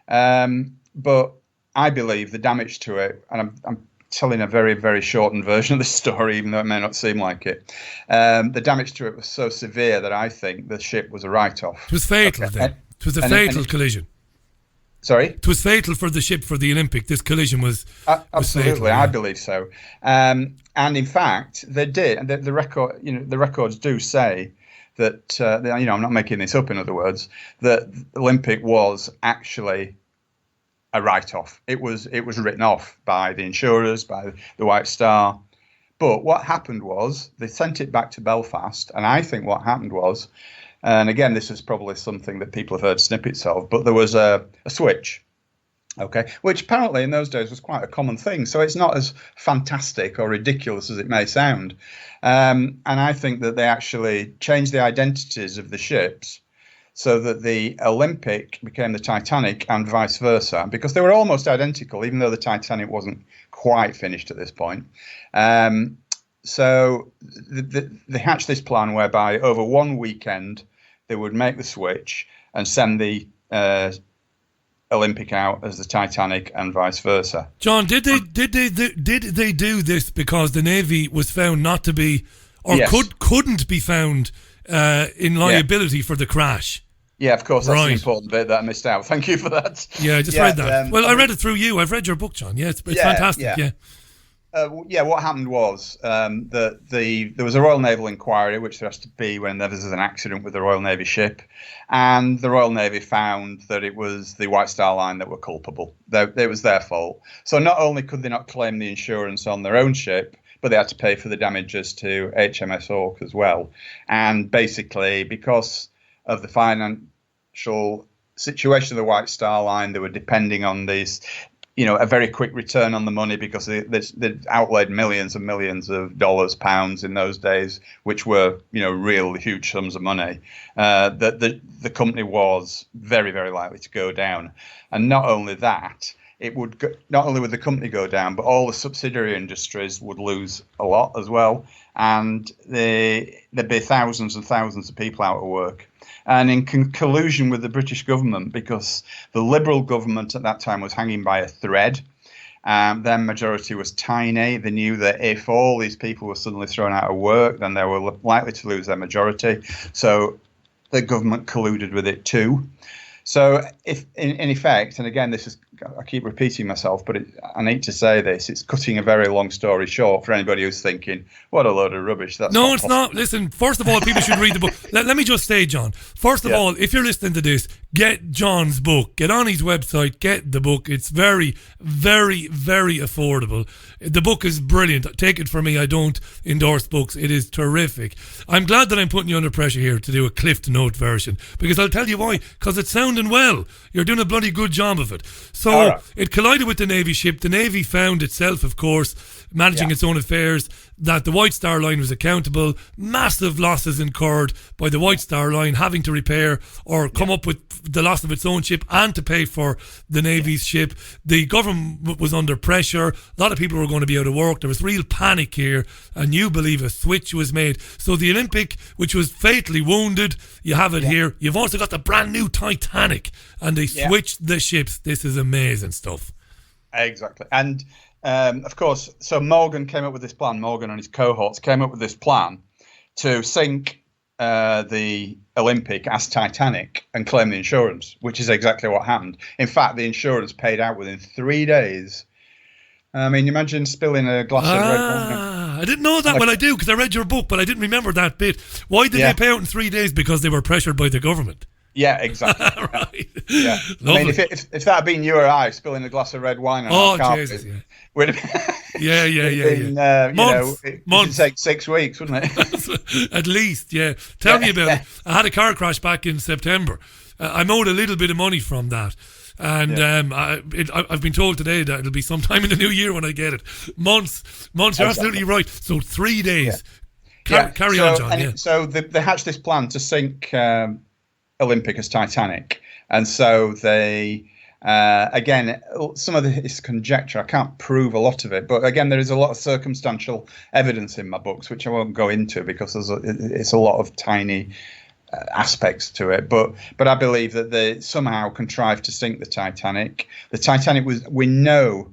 Speaker 10: But I believe the damage to it, and I'm telling a very, very shortened version of this story, even though it may not seem like it, the damage to it was so severe that I think the ship was a write-off.
Speaker 2: It was fatal then. It was a fatal collision.
Speaker 10: Sorry?
Speaker 2: It was fatal for the ship, for the Olympic. This collision was
Speaker 10: absolutely,
Speaker 2: fatal, yeah.
Speaker 10: I believe so. And in fact, they did. And the records do say that, I'm not making this up, in other words, that Olympic was actually a write-off. It was written off by the insurers, by the White Star. But what happened was they sent it back to Belfast, and I think what happened was, and again, this is probably something that people have heard snippets of, but there was a switch Okay, which apparently in those days was quite a common thing. So it's not as fantastic or ridiculous as it may sound. And I think that they actually changed the identities of the ships so that the Olympic became the Titanic and vice versa, because they were almost identical, even though the Titanic wasn't quite finished at this point. So they hatched this plan whereby over one weekend they would make the switch and send the Olympic out as the Titanic and vice versa.
Speaker 2: John, did they do this because the Navy was found not to be, or
Speaker 10: Yes.
Speaker 2: couldn't be found in liability for the crash?
Speaker 10: Yeah, of course. That's
Speaker 2: Right.
Speaker 10: the important bit that I missed out. Thank you for that.
Speaker 2: Yeah, I just read that. Well, I read it through you. I've read your book, John. Yeah, it's fantastic. Yeah.
Speaker 10: What happened was that there was a Royal Naval inquiry, which there has to be when there's an accident with the Royal Navy ship, and the Royal Navy found that it was the White Star Line that were culpable. It was their fault. So not only could they not claim the insurance on their own ship, but they had to pay for the damages to HMS Hawke as well. And basically, because of the financial situation of the White Star Line, they were depending on these, a very quick return on the money, because they outlaid millions and millions of dollars, pounds in those days, which were, real huge sums of money. That the company was very, very likely to go down. And not only that, not only would the company go down, but all the subsidiary industries would lose a lot as well. And there'd be thousands and thousands of people out of work. And in collusion with the British government, because the Liberal government at that time was hanging by a thread, their majority was tiny. They knew that if all these people were suddenly thrown out of work, then they were likely to lose their majority. So the government colluded with it too. So if in effect, and again, I keep repeating myself, but I need to say this, it's cutting a very long story short for anybody who's thinking, what a load of rubbish. That's
Speaker 2: No, it's not. Listen, first of all, people should read the book. Let me just say, John, first of all, if you're listening to this, get John's book. Get on his website, get the book. It's very, very, very affordable. The book is brilliant. Take it from me, I don't endorse books. It is terrific. I'm glad that I'm putting you under pressure here to do a Cliff Note version, because I'll tell you why, because it's sounding well. You're doing a bloody good job of it. So it collided with the Navy ship. The Navy found itself, of course, managing its own affairs, that the White Star Line was accountable. Massive losses incurred by the White Star Line, having to repair or come up with the loss of its own ship and to pay for the Navy's ship. The government was under pressure. A lot of people were going to be out of work. There was real panic here, and you believe a switch was made. So the Olympic, which was fatally wounded, you have it here. You've also got the brand new Titanic, and they switched the ships. This is amazing stuff.
Speaker 10: Exactly. And of course, so Morgan came up with this plan. Morgan and his cohorts came up with this plan to sink the Olympic as Titanic and claim the insurance, which is exactly what happened. In fact, the insurance paid out within 3 days. I mean, imagine spilling a glass of red wine.
Speaker 2: I didn't know that. Well, I do, because I read your book, but I didn't remember that bit. Why did they pay out in 3 days? Because they were pressured by the government.
Speaker 10: Yeah, exactly.
Speaker 2: Right.
Speaker 10: Yeah. I mean, if that had been you or I spilling a glass of red wine on our carpet,
Speaker 2: Jesus,
Speaker 10: would have
Speaker 2: yeah. Months.
Speaker 10: It'd take 6 weeks, wouldn't it?
Speaker 2: At least, yeah. Tell me about it. I had a car crash back in September. I'm owed a little bit of money from that. And I've been told today that it'll be sometime in the new year when I get it. Months. You're absolutely right. So 3 days. Carry on, John.
Speaker 10: So they hatched this plan to sink Olympic as Titanic. And so they, again, some of this conjecture, I can't prove a lot of it, but again, there is a lot of circumstantial evidence in my books, which I won't go into because it's a lot of tiny aspects to it, but I believe that they somehow contrived to sink the Titanic. The Titanic we know,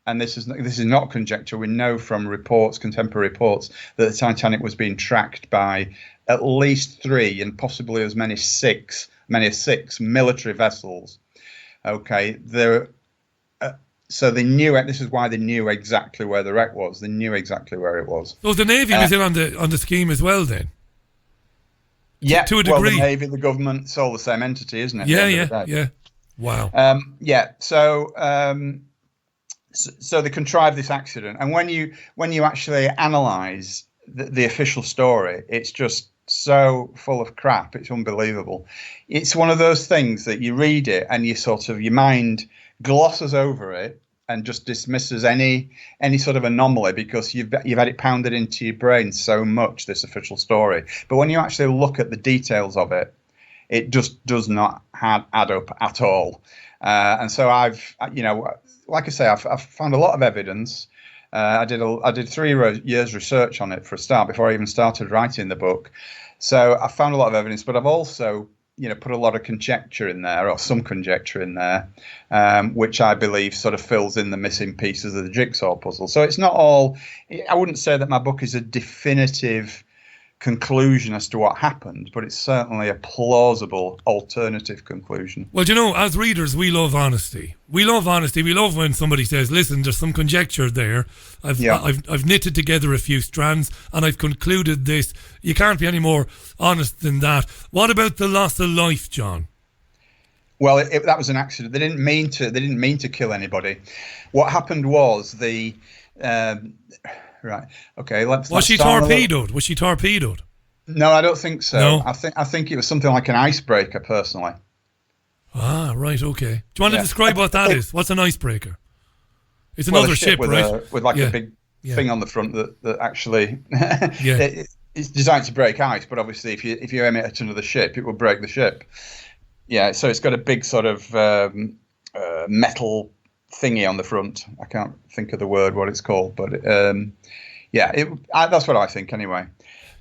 Speaker 10: and this is not conjecture, we know from contemporary reports, that the Titanic was being tracked by at least 3 and possibly as many as 6 military vessels. Okay, so they knew it. This is why they knew exactly where the wreck was. They knew exactly where it was.
Speaker 2: So the Navy was in on the scheme as well, then.
Speaker 10: Yeah,
Speaker 2: to a degree.
Speaker 10: Well, the Navy, the government, it's all the same entity, isn't it?
Speaker 2: Yeah. Wow.
Speaker 10: So they contrived this accident, and when you actually analyse the official story, it's just so full of crap. It's unbelievable. It's one of those things that you read it and you sort of your mind glosses over it and just dismisses any sort of anomaly because you've had it pounded into your brain so much, this official story. But when you actually look at the details of it, it just does not add up at all. And so I've, like I say, I've found a lot of evidence. I did 3 years research on it for a start before I even started writing the book. So I found a lot of evidence, but I've also, put a lot of conjecture in there, or some conjecture in there, which I believe sort of fills in the missing pieces of the jigsaw puzzle. So it's not all. I wouldn't say that my book is a definitive conclusion as to what happened, but it's certainly a plausible alternative conclusion.
Speaker 2: Well, as readers, we love honesty. We love honesty. We love when somebody says, listen, there's some conjecture there. I've knitted together a few strands and I've concluded this. You can't be any more honest than that. What about the loss of life, John?
Speaker 10: Well, that was an accident. They didn't mean to kill anybody. What happened was right. Okay. Was she torpedoed? Was she torpedoed? No, I don't think so.
Speaker 2: No?
Speaker 10: I think it was something like an icebreaker, personally.
Speaker 2: Ah, right. Okay. Do you want to describe what that is? What's an icebreaker? It's another ship, right?
Speaker 10: With a big thing on the front that actually it's designed to break ice. But obviously, if you aim it at another ship, it will break the ship. Yeah. So it's got a big sort of metal thingy on the front. I can't think of the word what it's called, but that's what I think anyway.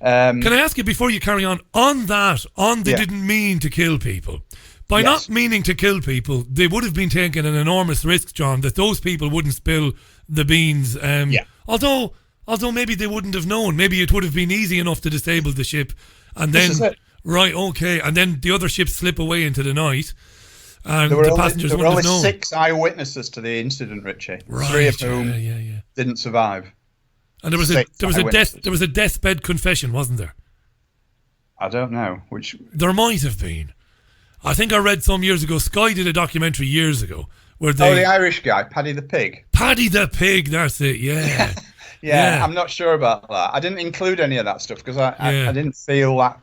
Speaker 2: Can I ask you before you carry on they didn't mean to kill people. By not meaning to kill people, they would have been taking an enormous risk, John, that those people wouldn't spill the beans. Although maybe they wouldn't have known. Maybe it would have been easy enough to disable the ship and then and then the other ships slip away into the night. And the passengers
Speaker 10: there were only
Speaker 2: known.
Speaker 10: 6 eyewitnesses to the incident, Richie.
Speaker 2: Right,
Speaker 10: 3 of whom didn't survive.
Speaker 2: And there was a deathbed confession, wasn't there?
Speaker 10: I don't know which.
Speaker 2: There might have been. I think I read some years ago. Sky did a documentary years ago where
Speaker 10: the Irish guy, Paddy the Pig.
Speaker 2: Paddy the Pig, that's it. Yeah.
Speaker 10: yeah, I'm not sure about that. I didn't include any of that stuff because I didn't feel that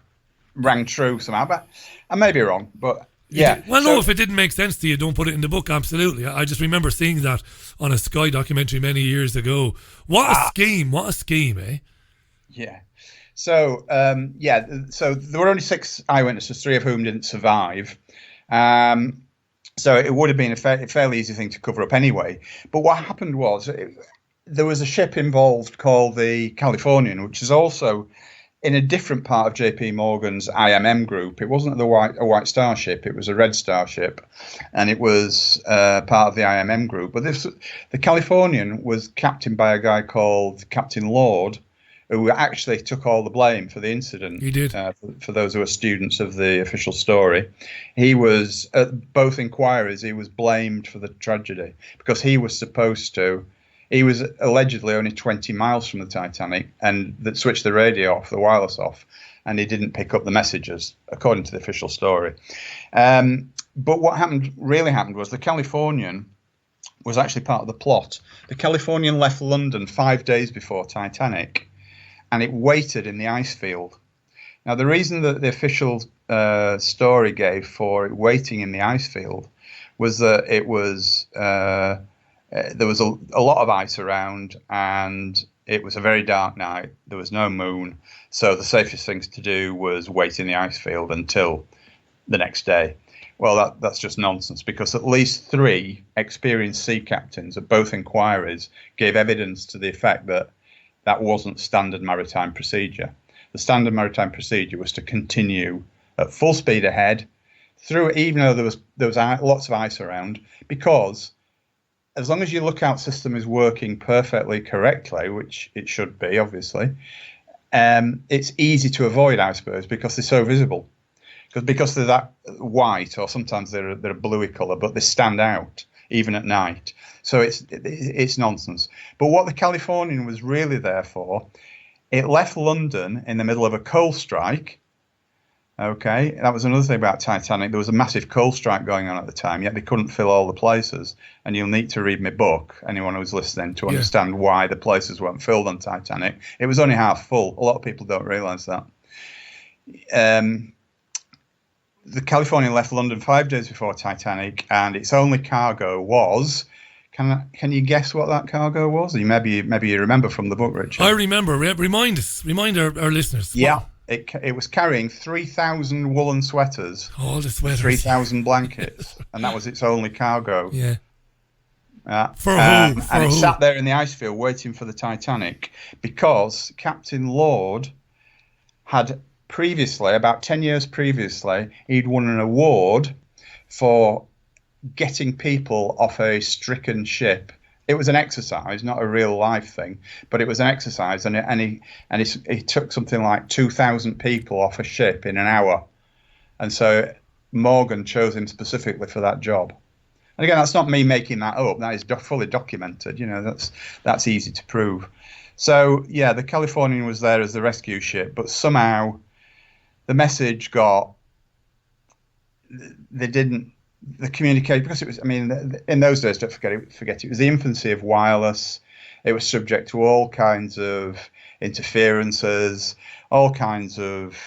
Speaker 10: rang true somehow. But I may be wrong, but. Yeah.
Speaker 2: Well, no, if it didn't make sense to you, don't put it in the book. Absolutely. I just remember seeing that on a Sky documentary many years ago. What a scheme. What a scheme, eh?
Speaker 10: Yeah. So, so there were only 6 eyewitnesses, 3 of whom didn't survive. So it would have been a fairly easy thing to cover up anyway. But what happened was there was a ship involved called the Californian, which is also in a different part of JP Morgan's IMM group. It wasn't a White Star ship, it was a Red Star ship, and it was part of the IMM group. But the Californian was captained by a guy called Captain Lord, who actually took all the blame for the incident.
Speaker 2: He did.
Speaker 10: For those who are students of the official story. He was, at both inquiries, he was blamed for the tragedy because he was allegedly only 20 miles from the Titanic and that switched the radio off, the wireless off, and he didn't pick up the messages, according to the official story. But what really happened was the Californian was actually part of the plot. The Californian left London 5 days before Titanic, and it waited in the ice field. Now, the reason that the official story gave for it waiting in the ice field was that it was... there was a lot of ice around and it was a very dark night. There was no moon. So the safest thing to do was wait in the ice field until the next day. Well, that's just nonsense because at least 3 experienced sea captains at both inquiries gave evidence to the effect that that wasn't standard maritime procedure. The standard maritime procedure was to continue at full speed ahead through, even though there was lots of ice around, because as long as your lookout system is working perfectly correctly, which it should be, obviously, it's easy to avoid icebergs because they're so visible. Because they're that white, or sometimes they're a bluey colour, but they stand out even at night. So it's nonsense. But what the Californian was really there for, it left London in the middle of a coal strike. Okay, that was another thing about Titanic. There was a massive coal strike going on at the time, yet they couldn't fill all the places. And you'll need to read my book, anyone who's listening, to understand why the places weren't filled on Titanic. It was only half full. A lot of people don't realise that. the Californian left London 5 days before Titanic, and its only cargo was. Can you guess what that cargo was? Maybe you remember from the book, Richard.
Speaker 2: I remember. Remind our listeners.
Speaker 10: Yeah, it was carrying 3,000 woolen sweaters.
Speaker 2: All the sweaters.
Speaker 10: 3,000 blankets, and that was its only cargo.
Speaker 2: Yeah.
Speaker 10: For who? And it sat there in the ice field waiting for the Titanic because Captain Lord had previously, about 10 years previously, he'd won an award for getting people off a stricken ship. It was an exercise, not a real life thing, but it was an exercise, and he took something like 2,000 people off a ship in an hour, and so Morgan chose him specifically for that job. And again, that's not me making that up. That is fully documented. That's easy to prove. So yeah, the Californian was there as the rescue ship, but somehow the message got. They didn't. The communicate because it was. I mean, in those days, don't forget it was the infancy of wireless. It was subject to all kinds of interferences, all kinds of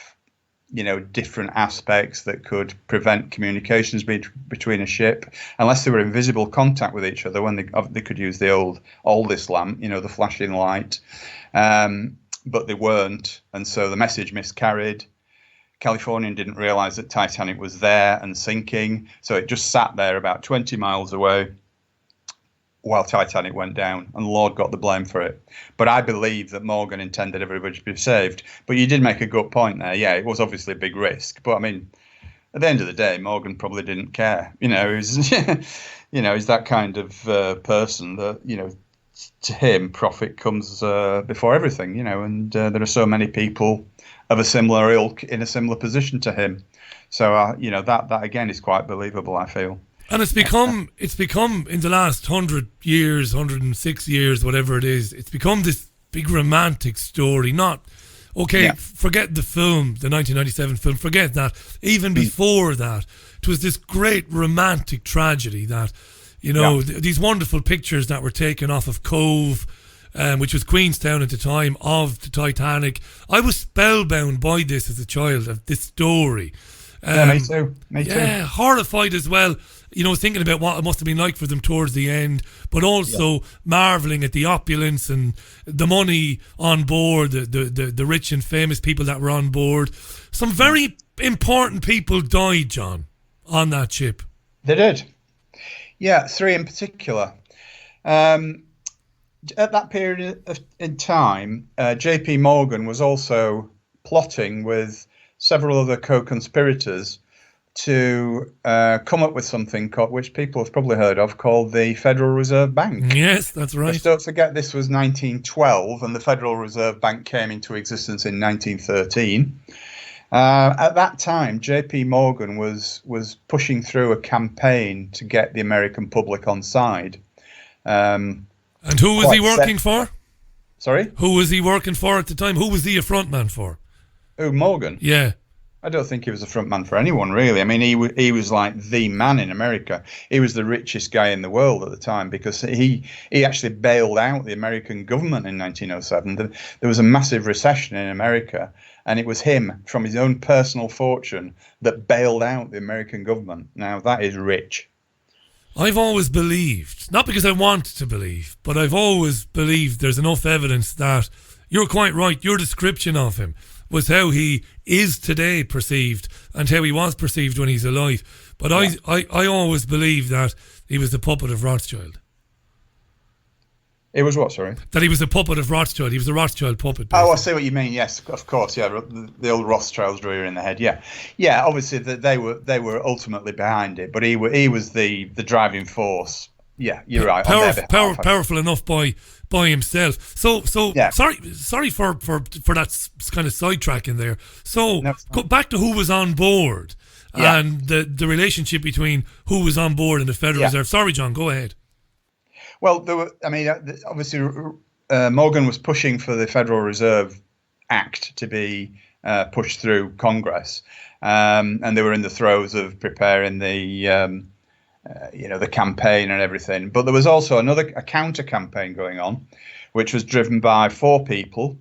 Speaker 10: different aspects that could prevent communications between a ship, unless they were in visible contact with each other. When they could use the oldest lamp, the flashing light, but they weren't, and so the message miscarried. Californian didn't realize that Titanic was there and sinking, so it just sat there about 20 miles away while Titanic went down, and Lord got the blame for it. But I believe that Morgan intended everybody to be saved. But you did make a good point there. Yeah, it was obviously a big risk, but I mean, at the end of the day, Morgan probably didn't care. He's that kind of person that to him profit comes before everything. And there are so many people of a similar ilk in a similar position to him. So that again is quite believable, I feel.
Speaker 2: And it's become in the last 100 years, 106 years, whatever it is, it's become this big romantic story. Forget the film, the 1997 film, forget that. Even before that, it was this great romantic tragedy that, these wonderful pictures that were taken off of Cove, which was Queenstown at the time, of the Titanic. I was spellbound by this as a child, of this story.
Speaker 10: Me too.
Speaker 2: Yeah, horrified as well. Thinking about what it must have been like for them towards the end, but also marveling at the opulence and the money on board, the rich and famous people that were on board. Some very important people died, John, on that ship.
Speaker 10: They did. Yeah, 3 in particular. At that period in time, J.P. Morgan was also plotting with several other co-conspirators to come up with something which people have probably heard of, called the Federal Reserve Bank.
Speaker 2: Yes, that's right.
Speaker 10: But don't forget, this was 1912, and the Federal Reserve Bank came into existence in 1913. At that time, J.P. Morgan was pushing through a campaign to get the American public on side.
Speaker 2: And who was he working for?
Speaker 10: Sorry?
Speaker 2: Who was he working for at the time? Who was he a front man for?
Speaker 10: Who, Morgan?
Speaker 2: Yeah.
Speaker 10: I don't think he was a front man for anyone, really. I mean, he was like the man in America. He was the richest guy in the world at the time because he actually bailed out the American government in 1907. There was a massive recession in America, and it was him, from his own personal fortune, that bailed out the American government. Now, that is rich.
Speaker 2: I've always believed, not because I want to believe, but I've always believed there's enough evidence that you're quite right. Your description of him was how he is today perceived and how he was perceived when he's alive. But yeah. I always believed that he was the puppet of Rothschild.
Speaker 10: It was what, sorry?
Speaker 2: That he was a puppet of Rothschild. He was a Rothschild puppet.
Speaker 10: Basically. Oh, I see what you mean. Yes, of course. Yeah, the old Rothschilds drew you in the head. Yeah, yeah. Obviously, they were ultimately behind it, but he was the driving force. Yeah, you're right.
Speaker 2: Powerful enough by himself. So yeah. Sorry for that kind of sidetracking there. So go back to who was on board and the relationship between who was on board and the Federal Reserve. Sorry, John. Go ahead.
Speaker 10: Well, obviously, Morgan was pushing for the Federal Reserve Act to be pushed through Congress, and they were in the throes of preparing the campaign and everything. But there was also a counter campaign going on, which was driven by 4 people.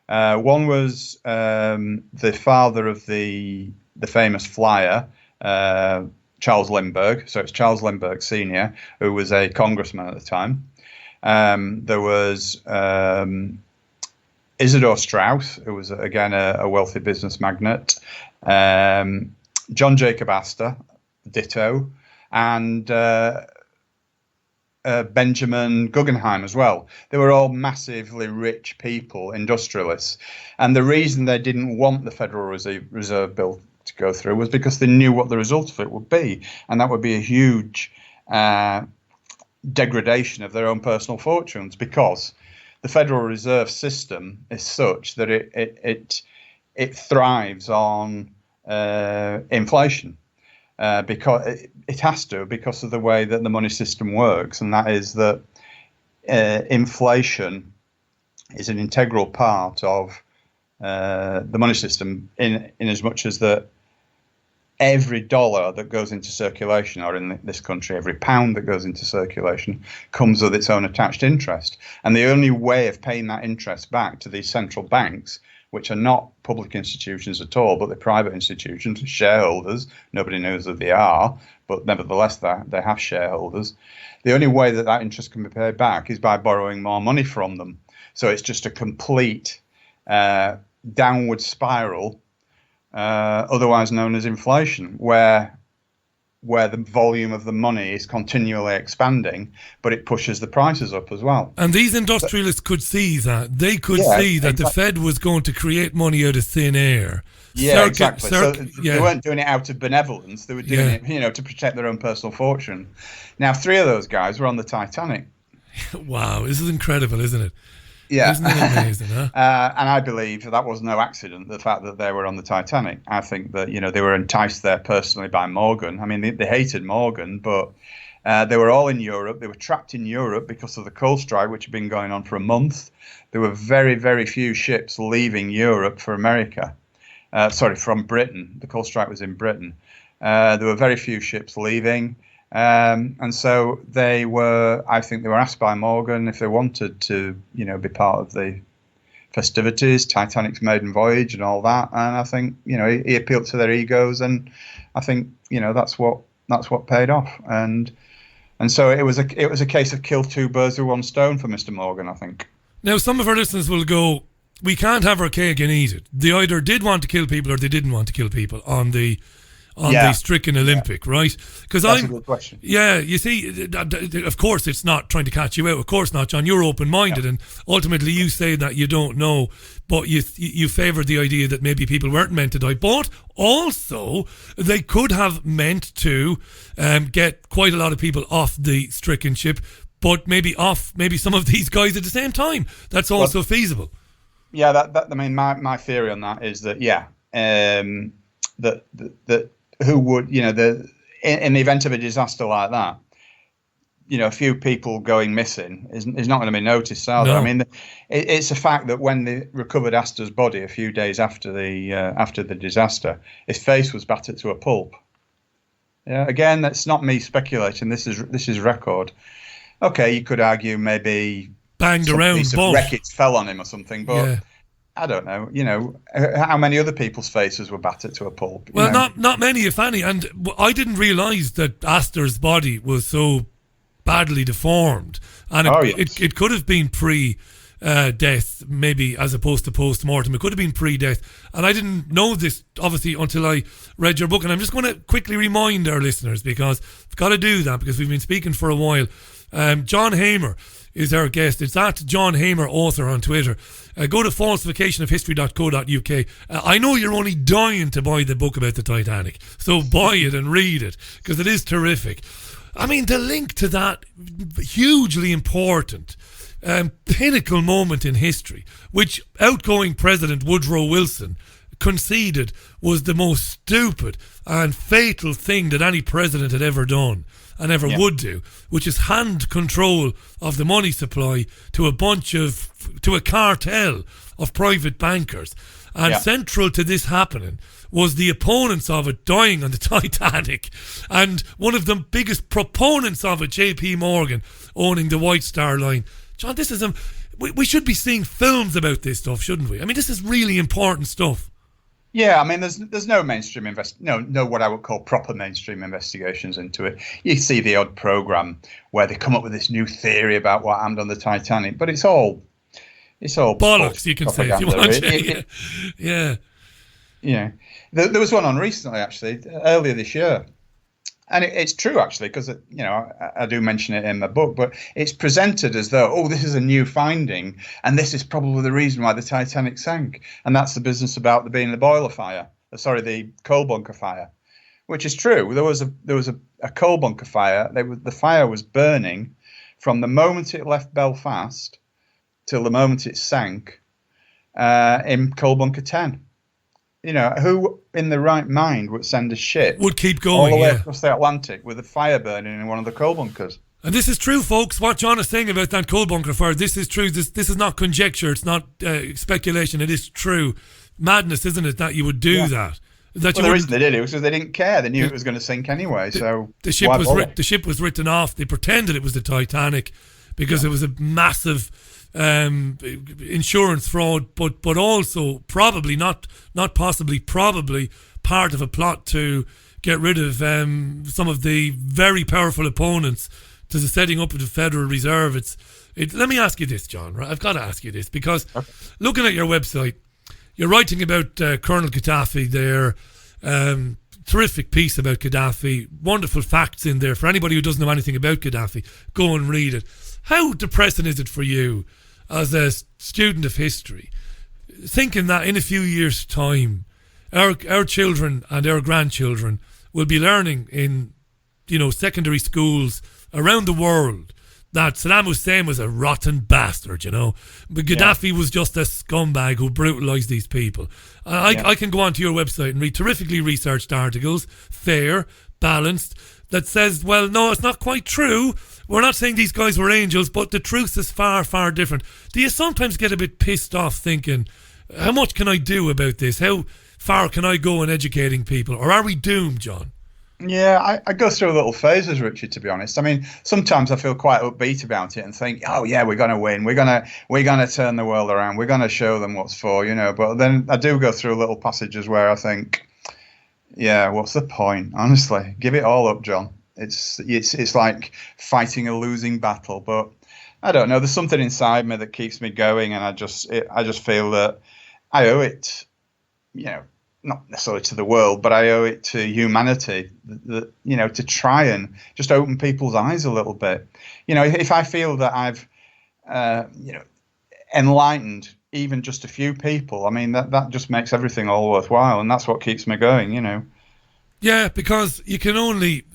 Speaker 10: One was the father of the famous flyer, Charles Lindbergh. So it's Charles Lindbergh Sr., who was a congressman at the time. There was Isidor Straus, who was, again, a wealthy business magnate. John Jacob Astor, ditto. And Benjamin Guggenheim as well. They were all massively rich people, industrialists. And the reason they didn't want the Federal Reserve Bill to go through was because they knew what the result of it would be. And that would be a huge degradation of their own personal fortunes, because the Federal Reserve System is such that it thrives on inflation. Because it has to, because of the way that the money system works, and that is that inflation is an integral part of the money system, in as much as that every dollar that goes into circulation, or in this country, every pound that goes into circulation, comes with its own attached interest. And the only way of paying that interest back to these central banks, which are not public institutions at all, but they're private institutions, shareholders. Nobody knows that they are, but nevertheless, they have shareholders. The only way that that interest can be paid back is by borrowing more money from them. So it's just a complete downward spiral, otherwise known as inflation, where the volume of the money is continually expanding, but it pushes the prices up as well.
Speaker 2: And these industrialists could see that. They could see that the Fed was going to create money out of thin air.
Speaker 10: Yeah, exactly. So they weren't doing it out of benevolence. They were doing it, to protect their own personal fortune. Now, 3 of those guys were on the Titanic.
Speaker 2: Wow, this is incredible, isn't it?
Speaker 10: Yeah.
Speaker 2: Isn't it amazing, huh?
Speaker 10: And I believe that was no accident, the fact that they were on the Titanic. I think that, they were enticed there personally by Morgan. I mean, they hated Morgan, but they were all in Europe. They were trapped in Europe because of the coal strike, which had been going on for a month. There were very, very few ships leaving Europe for America. From Britain. The coal strike was in Britain. There were very few ships leaving. And so I think they were asked by Morgan if they wanted to, be part of the festivities, Titanic's maiden voyage and all that. And I think, he appealed to their egos, and I think, that's what paid off. And so it was a case of kill 2 birds with 1 stone for Mr. Morgan, I think.
Speaker 2: Now, some of our listeners will go, we can't have our cake and eat it. They either did want to kill people or they didn't want to kill people on the stricken Olympic, right? Because
Speaker 10: that's a good question.
Speaker 2: Yeah, you see, of course it's not trying to catch you out. Of course not, John. You're open-minded, and ultimately you say that you don't know, but you favour the idea that maybe people weren't meant to die. But also, they could have meant to get quite a lot of people off the stricken ship, but maybe some of these guys at the same time. That's also feasible.
Speaker 10: Yeah, that I mean, my theory on that is that that who would, in the event of a disaster like that, a few people going missing is not going to be noticed, are they? I mean, it's a fact that when they recovered Astor's body a few days after the disaster, his face was battered to a pulp. Yeah, again, that's not me speculating. This is record. Okay, you could argue maybe
Speaker 2: banged around,
Speaker 10: piece of wreckage fell on him or something, but. Yeah. I don't know, how many other people's faces were battered to a pulp?
Speaker 2: Well, not many, if any. And I didn't realise that Astor's body was so badly deformed. And it could have been pre-death, maybe, as opposed to post-mortem. It could have been pre-death. And I didn't know this, obviously, until I read your book. And I'm just going to quickly remind our listeners, because I've got to do that, because we've been speaking for a while. John Hamer is our guest. It's at John Hamer Author on Twitter. Go to falsificationofhistory.co.uk. I know you're only dying to buy the book about the Titanic, so buy it and read it, because it is terrific. I mean, the link to that hugely important pinnacle moment in history, which outgoing President Woodrow Wilson conceded was the most stupid and fatal thing that any president had ever done and ever would do, which is hand control of the money supply to a cartel of private bankers. And central to this happening was the opponents of it dying on the Titanic, and one of the biggest proponents of it, J.P. Morgan, owning the White Star Line. John, this is we should be seeing films about this stuff, shouldn't we? I mean, this is really important stuff.
Speaker 10: Yeah, I mean, there's no mainstream no what I would call proper mainstream investigations into it. You see the odd program where they come up with this new theory about what happened on the Titanic, but it's all
Speaker 2: bollocks. You can say if you want to. Yeah.
Speaker 10: Yeah, there was one on recently, actually, earlier this year. And it's true, actually, because, I do mention it in my book, but it's presented as though, oh, this is a new finding, and this is probably the reason why the Titanic sank. And that's the business about there being the the coal bunker fire, which is true. There was a coal bunker fire. The fire was burning from the moment it left Belfast till the moment it sank in coal bunker 10. Who in the right mind would send a ship
Speaker 2: would keep going
Speaker 10: all the way across the Atlantic with a fire burning in one of the coal bunkers?
Speaker 2: And this is true, folks. What John is saying about that coal bunker fire, this is true. This is not conjecture. It's not speculation. It is true. Madness, isn't it, that you would do that? The reason
Speaker 10: they did it was because they didn't care. They knew it was going to sink anyway.
Speaker 2: The ship was written off. They pretended it was the Titanic because it was a massive insurance fraud, but also probably probably part of a plot to get rid of some of the very powerful opponents to the setting up of the Federal Reserve. Let me ask you this, John. Right? I've got to ask you this because looking at your website, you're writing about Colonel Gaddafi there. Terrific piece about Gaddafi. Wonderful facts in there for anybody who doesn't know anything about Gaddafi. Go and read it. How depressing is it for you as a student of history, thinking that in a few years' time, our children and our grandchildren will be learning in, secondary schools around the world that Saddam Hussein was a rotten bastard, but Gaddafi was just a scumbag who brutalised these people. I can go onto your website and read terrifically researched articles, fair, balanced, that says, well, no, it's not quite true. We're not saying these guys were angels, but the truth is far, far different. Do you sometimes get a bit pissed off thinking, how much can I do about this? How far can I go in educating people? Or are we doomed, John?
Speaker 10: Yeah, I go through little phases, Richard, to be honest. I mean, sometimes I feel quite upbeat about it and think, oh, yeah, we're going to win. We're going to turn the world around. We're going to show them what's for, But then I do go through little passages where I think, yeah, what's the point? Honestly, give it all up, John. It's like fighting a losing battle, but I don't know. There's something inside me that keeps me going, and I just feel that I owe it, not necessarily to the world, but I owe it to humanity, to try and just open people's eyes a little bit. If I feel that I've, enlightened even just a few people, I mean, that just makes everything all worthwhile, and that's what keeps me going,
Speaker 2: Yeah, because you can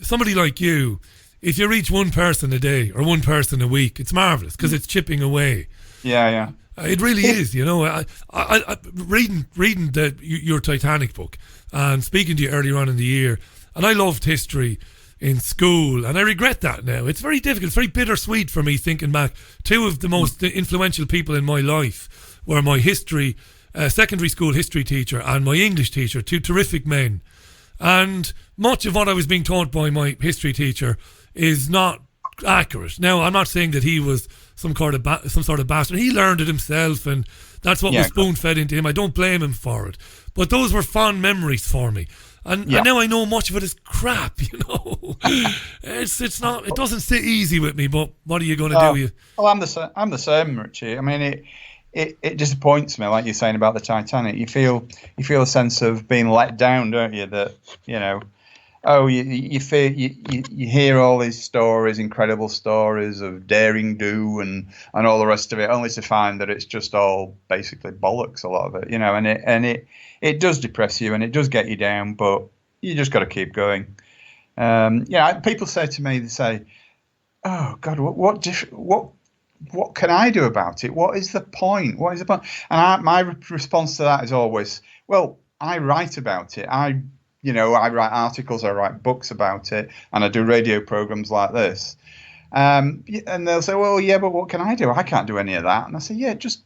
Speaker 2: somebody like you, if you reach one person a day or one person a week, it's marvellous because it's chipping away.
Speaker 10: Yeah.
Speaker 2: It really is, I reading your Titanic book and speaking to you earlier on in the year, and I loved history in school, and I regret that now. It's very difficult, it's very bittersweet for me thinking back. Two of the most influential people in my life were my history, secondary school history teacher and my English teacher, two terrific men. And much of what I was being taught by my history teacher is not accurate. Now, I'm not saying that he was some sort of bastard. He learned it himself, and that's what was spoon-fed into him. I don't blame him for it. But those were fond memories for me. And now I know much of it is crap, It's not. It doesn't sit easy with me, but what are you going to do?
Speaker 10: Well, I'm the same, Richie. I mean, it disappoints me, like you're saying about the Titanic. You feel a sense of being let down, don't you? That you hear all these stories, incredible stories of daring do and all the rest of it, only to find that it's just all basically bollocks, a lot of it, and it does depress you and it does get you down, but you just got to keep going. People say to me, they say, oh God, what can I do about it? What is the point? What is the point? And my response to that is always, well, I write about it. I write articles, I write books about it, and I do radio programs like this. And they'll say, well, yeah, but what can I do? I can't do any of that. And I say, yeah, just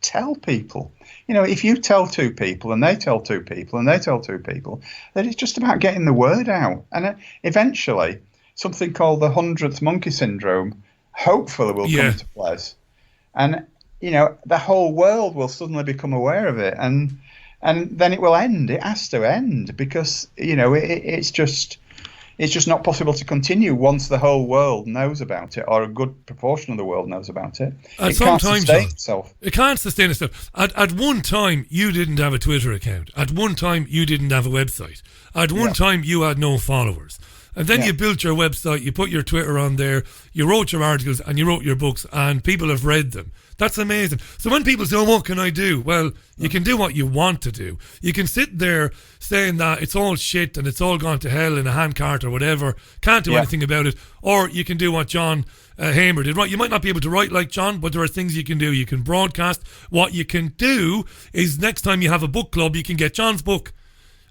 Speaker 10: tell people. If you tell two people and they tell two people and they tell two people, then it's just about getting the word out. And eventually, something called the 100th monkey syndrome hopefully will come into place. And, the whole world will suddenly become aware of it. And and then it will end. It has to end because it's just not possible to continue once the whole world knows about it, or a good proportion of the world knows about it. It can't sustain itself.
Speaker 2: It can't sustain itself. At one time, you didn't have a Twitter account. At one time, you didn't have a website. At one time, you had no followers. And then you built your website, you put your Twitter on there, you wrote your articles, and you wrote your books, and people have read them. That's amazing. So when people say, what can I do? Well, you can do what you want to do. You can sit there saying that it's all shit and it's all gone to hell in a handcart or whatever, can't do anything about it. Or you can do what John Hamer did. Right? You might not be able to write like John, but there are things you can do. You can broadcast. What you can do is next time you have a book club, you can get John's book.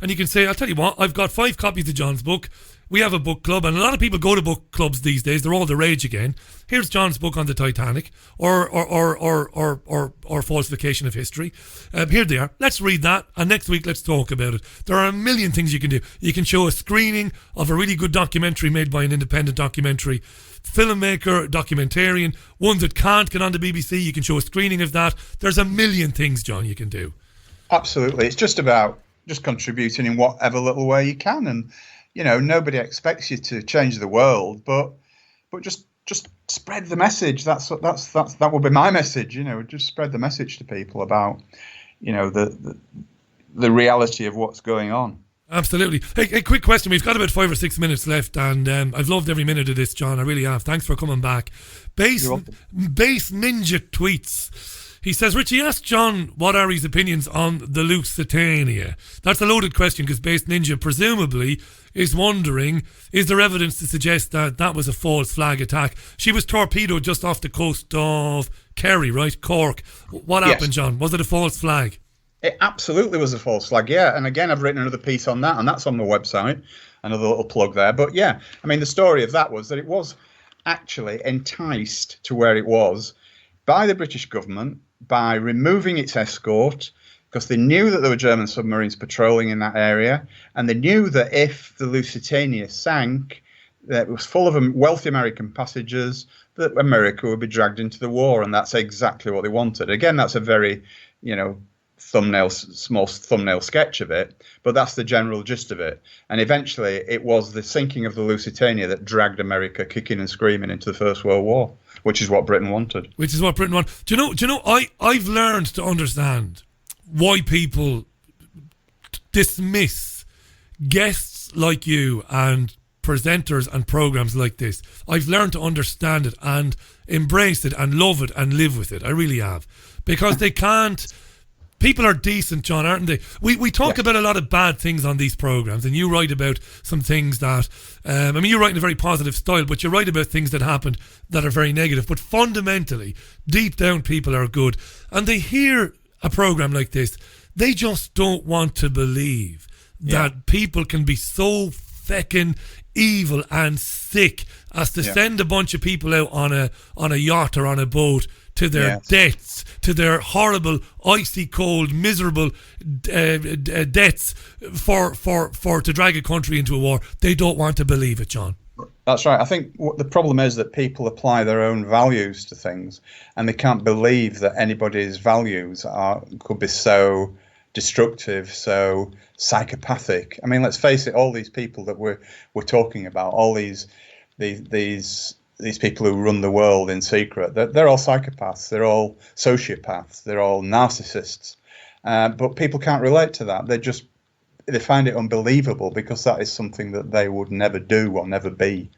Speaker 2: And you can say, I'll tell you what, I've got 5 copies of John's book. We have a book club, and a lot of people go to book clubs these days. They're all the rage again. Here's John's book on the Titanic, or falsification of history. Here they are. Let's read that, and next week let's talk about it. There are a million things you can do. You can show a screening of a really good documentary made by an independent documentary filmmaker, documentarian, one that can't get on the BBC. You can show a screening of that. There's a million things, John, you can do.
Speaker 10: Absolutely. It's just about contributing in whatever little way you can, and nobody expects you to change the world, but just spread the message. That will be my message. Just spread the message to people about the reality of what's going on.
Speaker 2: Absolutely. Hey, quick question. We've got about 5 or 6 minutes left, and I've loved every minute of this, John. I really have. Thanks for coming back. Base Ninja tweets. He says, Richie, ask John what are his opinions on the Lusitania. That's a loaded question because Base Ninja presumably is wondering, is there evidence to suggest that that was a false flag attack? She was torpedoed just off the coast of Kerry, right? Cork. What happened, John? Was it a false flag?
Speaker 10: It absolutely was a false flag, yeah. And again, I've written another piece on that, and that's on my website. Another little plug there. But yeah, I mean, the story of that was that it was actually enticed to where it was by the British government by removing its escort, because they knew that there were German submarines patrolling in that area, and they knew that if the Lusitania sank, that it was full of wealthy American passengers, that America would be dragged into the war, and that's exactly what they wanted. Again, that's a very, small thumbnail sketch of it, but that's the general gist of it. And eventually, it was the sinking of the Lusitania that dragged America kicking and screaming into the First World War, which is what Britain wanted.
Speaker 2: Do you know? I've learned to understand why people dismiss guests like you and presenters and programs like this. I've learned to understand it and embrace it and love it and live with it. I really have, because they can't. People are decent, John, aren't they? We talk about a lot of bad things on these programs, and you write about some things that, you write in a very positive style, but you write about things that happened that are very negative. But fundamentally, deep down, people are good. And they hear a program like this, they just don't want to believe that people can be so feckin' evil and sick as to send a bunch of people out on a yacht or on a boat to their deaths, to their horrible, icy cold, miserable deaths to drag a country into a war. They don't want to believe it, John.
Speaker 10: That's right. I think the problem is that people apply their own values to things, and they can't believe that anybody's values could be so destructive, so psychopathic. I mean, let's face it, all these people that we're talking about, all these people who run the world in secret, they're all psychopaths, they're all sociopaths, they're all narcissists. But people can't relate to that. They find it unbelievable because that is something that they would never do or never be.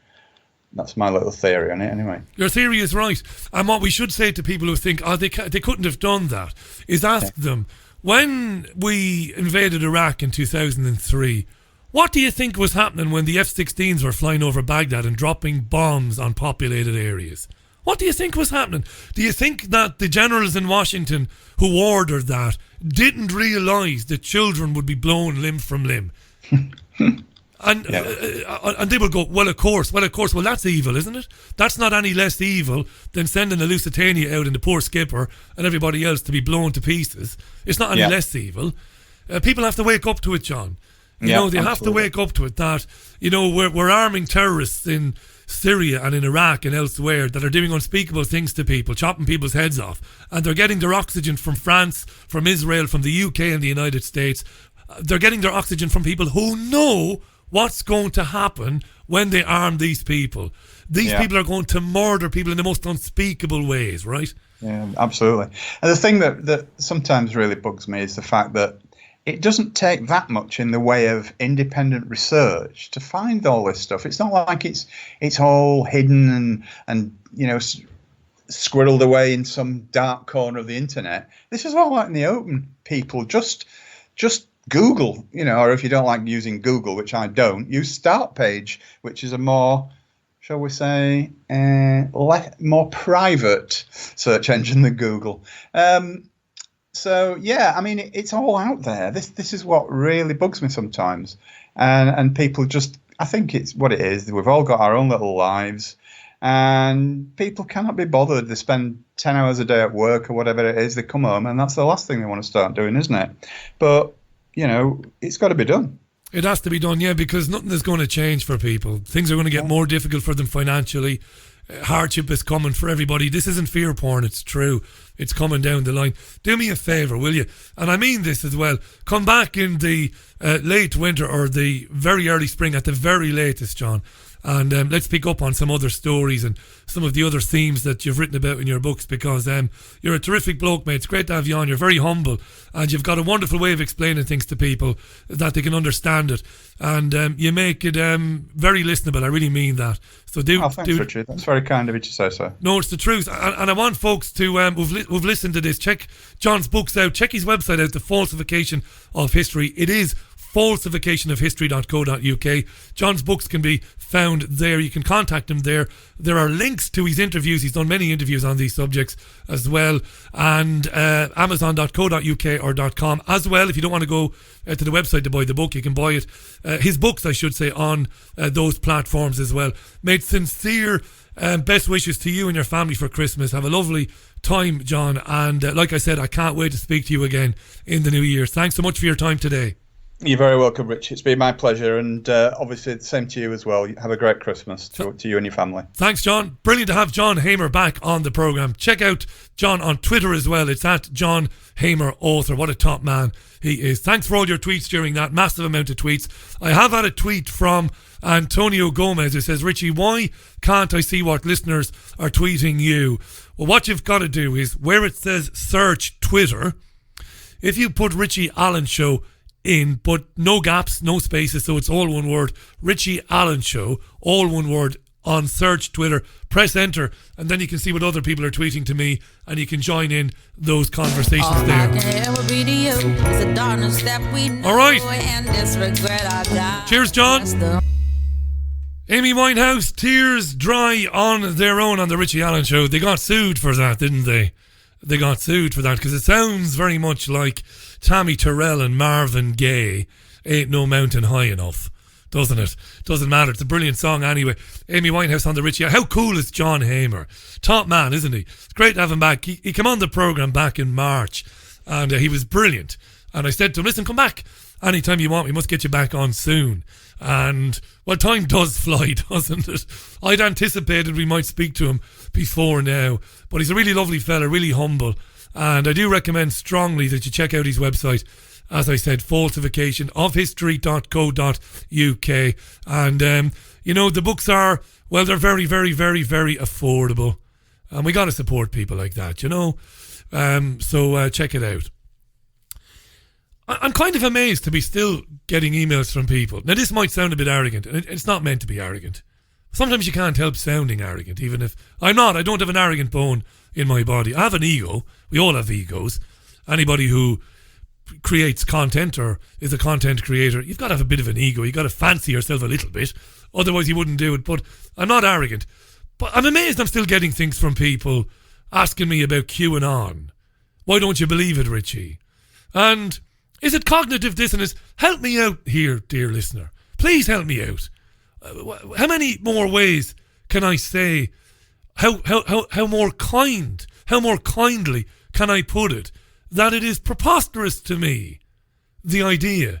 Speaker 10: That's my little theory on it, anyway. Your
Speaker 2: theory is right. And what we should say to people who think, they couldn't have done that, is ask them, when we invaded Iraq in 2003, what do you think was happening when the F-16s were flying over Baghdad and dropping bombs on populated areas? What do you think was happening? Do you think that the generals in Washington who ordered that didn't realise that children would be blown limb from limb? And they would go, well, of course, well, that's evil, isn't it? That's not any less evil than sending the Lusitania out and the poor skipper and everybody else to be blown to pieces. It's not any less evil. People have to wake up to it, John. They have to wake up to it that, we're arming terrorists in Syria and in Iraq and elsewhere that are doing unspeakable things to people, chopping people's heads off, and they're getting their oxygen from France, from Israel, from the UK and the United States. They're getting their oxygen from people who know what's going to happen when they arm these people. These people are going to murder people in the most unspeakable ways, right?
Speaker 10: Yeah, absolutely. And the thing that sometimes really bugs me is the fact that it doesn't take that much in the way of independent research to find all this stuff. It's not like it's all hidden and squirreled away in some dark corner of the internet. This is all out in the open. People just Google, or if you don't like using Google, which I don't, use Start Page, which is a more, shall we say, more private search engine than Google. So yeah, I mean, it's all out there. This is what really bugs me sometimes, and people just, I think it's what it is. We've all got our own little lives, and people cannot be bothered. They spend 10 hours a day at work or whatever it is. They come home, and that's the last thing they want to start doing, isn't it? But it's got to be done.
Speaker 2: It has to be done, yeah, because nothing is going to change for people. Things are going to get more difficult for them financially. Hardship is coming for everybody. This isn't fear porn, it's true. It's coming down the line. Do me a favour, will you? And I mean this as well. Come back in the late winter or the very early spring at the very latest, John. And let's pick up on some other stories and some of the other themes that you've written about in your books, because you're a terrific bloke, mate. It's great to have you on. You're very humble and you've got a wonderful way of explaining things to people that they can understand it. And you make it very listenable. I really mean that. So
Speaker 10: thanks, Richard. That's very kind of you to say so.
Speaker 2: No, it's the truth. And I want folks to who've listened to this, check John's books out. Check his website out, The Falsification of History. It is falsificationofhistory.co.uk. John's books can be found there. You can contact him there. There are links to his interviews. He's done many interviews on these subjects as well. And amazon.co.uk or .com as well. If you don't want to go to the website to buy the book, you can buy it. His books, I should say, on those platforms as well. Made sincere best wishes to you and your family for Christmas. Have a lovely time, John. And like I said, I can't wait to speak to you again in the new year. Thanks so much for your time today.
Speaker 10: You're very welcome, Rich. It's been my pleasure, and obviously the same to you as well. Have a great Christmas to you and your family.
Speaker 2: Thanks, John. Brilliant to have John Hamer back on the programme. Check out John on Twitter as well. It's at John Hamer Author. What a top man he is. Thanks for all your tweets during that massive amount of tweets. I have had a tweet from Antonio Gomez who says, Richie, why can't I see what listeners are tweeting you? Well, what you've got to do is where it says search Twitter, if you put Richie Allen Show in, but no gaps, no spaces, so it's all one word, Richie Allen Show, all one word, on search Twitter, press enter, and then you can see what other people are tweeting to me, and you can join in those conversations there. Alright, cheers, John. Amy Winehouse, tears dry on their own on the Richie Allen Show. They got sued for that, didn't they? They got sued for that because it sounds very much like Tammy Terrell and Marvin Gaye, Ain't No Mountain High Enough, doesn't it? Doesn't matter. It's a brilliant song anyway. Amy Winehouse on the Richie. How cool is John Hamer? Top man, isn't he? It's great to have him back. He came on the programme back in March and he was brilliant. And I said to him, listen, come back anytime you want. We must get you back on soon. And, well, time does fly, doesn't it? I'd anticipated we might speak to him before now. But he's a really lovely fella, really humble. And I do recommend strongly that you check out his website. As I said, falsificationofhistory.co.uk. And, the books are, well, they're very, very, very, very affordable. And we got to support people like that, So check it out. I'm kind of amazed to be still getting emails from people. Now, this might sound a bit arrogant, and it's not meant to be arrogant. Sometimes you can't help sounding arrogant, even if I'm not. I don't have an arrogant bone in my body. I have an ego. We all have egos. Anybody who creates content or is a content creator, you've got to have a bit of an ego. You've got to fancy yourself a little bit. Otherwise, you wouldn't do it. But I'm not arrogant. But I'm amazed I'm still getting things from people asking me about QAnon. Why don't you believe it, Richie? And is it cognitive dissonance? Help me out here, dear listener. Please help me out. How many more ways can I say, how more kindly can I put it, that it is preposterous to me, the idea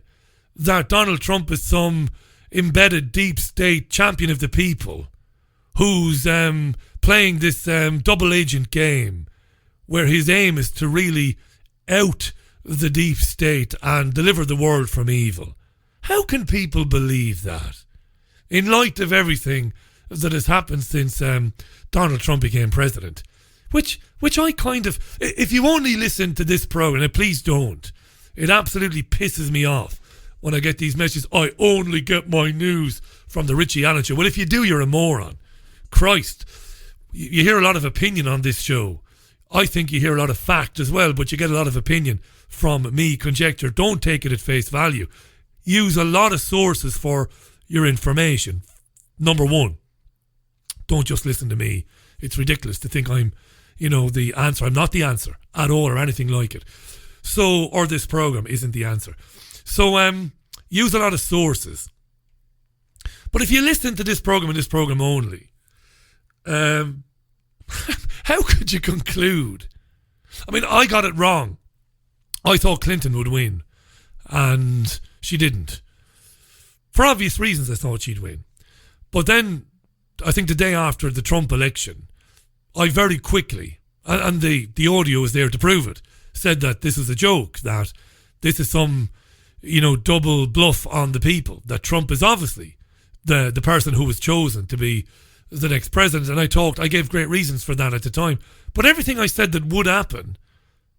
Speaker 2: that Donald Trump is some embedded deep state champion of the people who's playing this double agent game where his aim is to really out the deep state and deliver the world from evil. How can people believe that? In light of everything that has happened since Donald Trump became president. Which I kind of... If you only listen to this program, and please don't, it absolutely pisses me off when I get these messages, I only get my news from the Richie Allen Show. Well, if you do, you're a moron. Christ. You hear a lot of opinion on this show. I think you hear a lot of fact as well, but you get a lot of opinion from me, conjecture. Don't take it at face value. Use a lot of sources for your information. Number one, don't just listen to me. It's ridiculous to think I'm, the answer. I'm not the answer at all or anything like it. So, or this program isn't the answer. So, use a lot of sources. But if you listen to this program and this program only, how could you conclude? I mean, I got it wrong. I thought Clinton would win, and she didn't. For obvious reasons, I thought she'd win. But then, I think the day after the Trump election, I very quickly, and the audio is there to prove it, said that this is a joke, that this is some, double bluff on the people, that Trump is obviously the person who was chosen to be the next president. And I gave great reasons for that at the time. But everything I said that would happen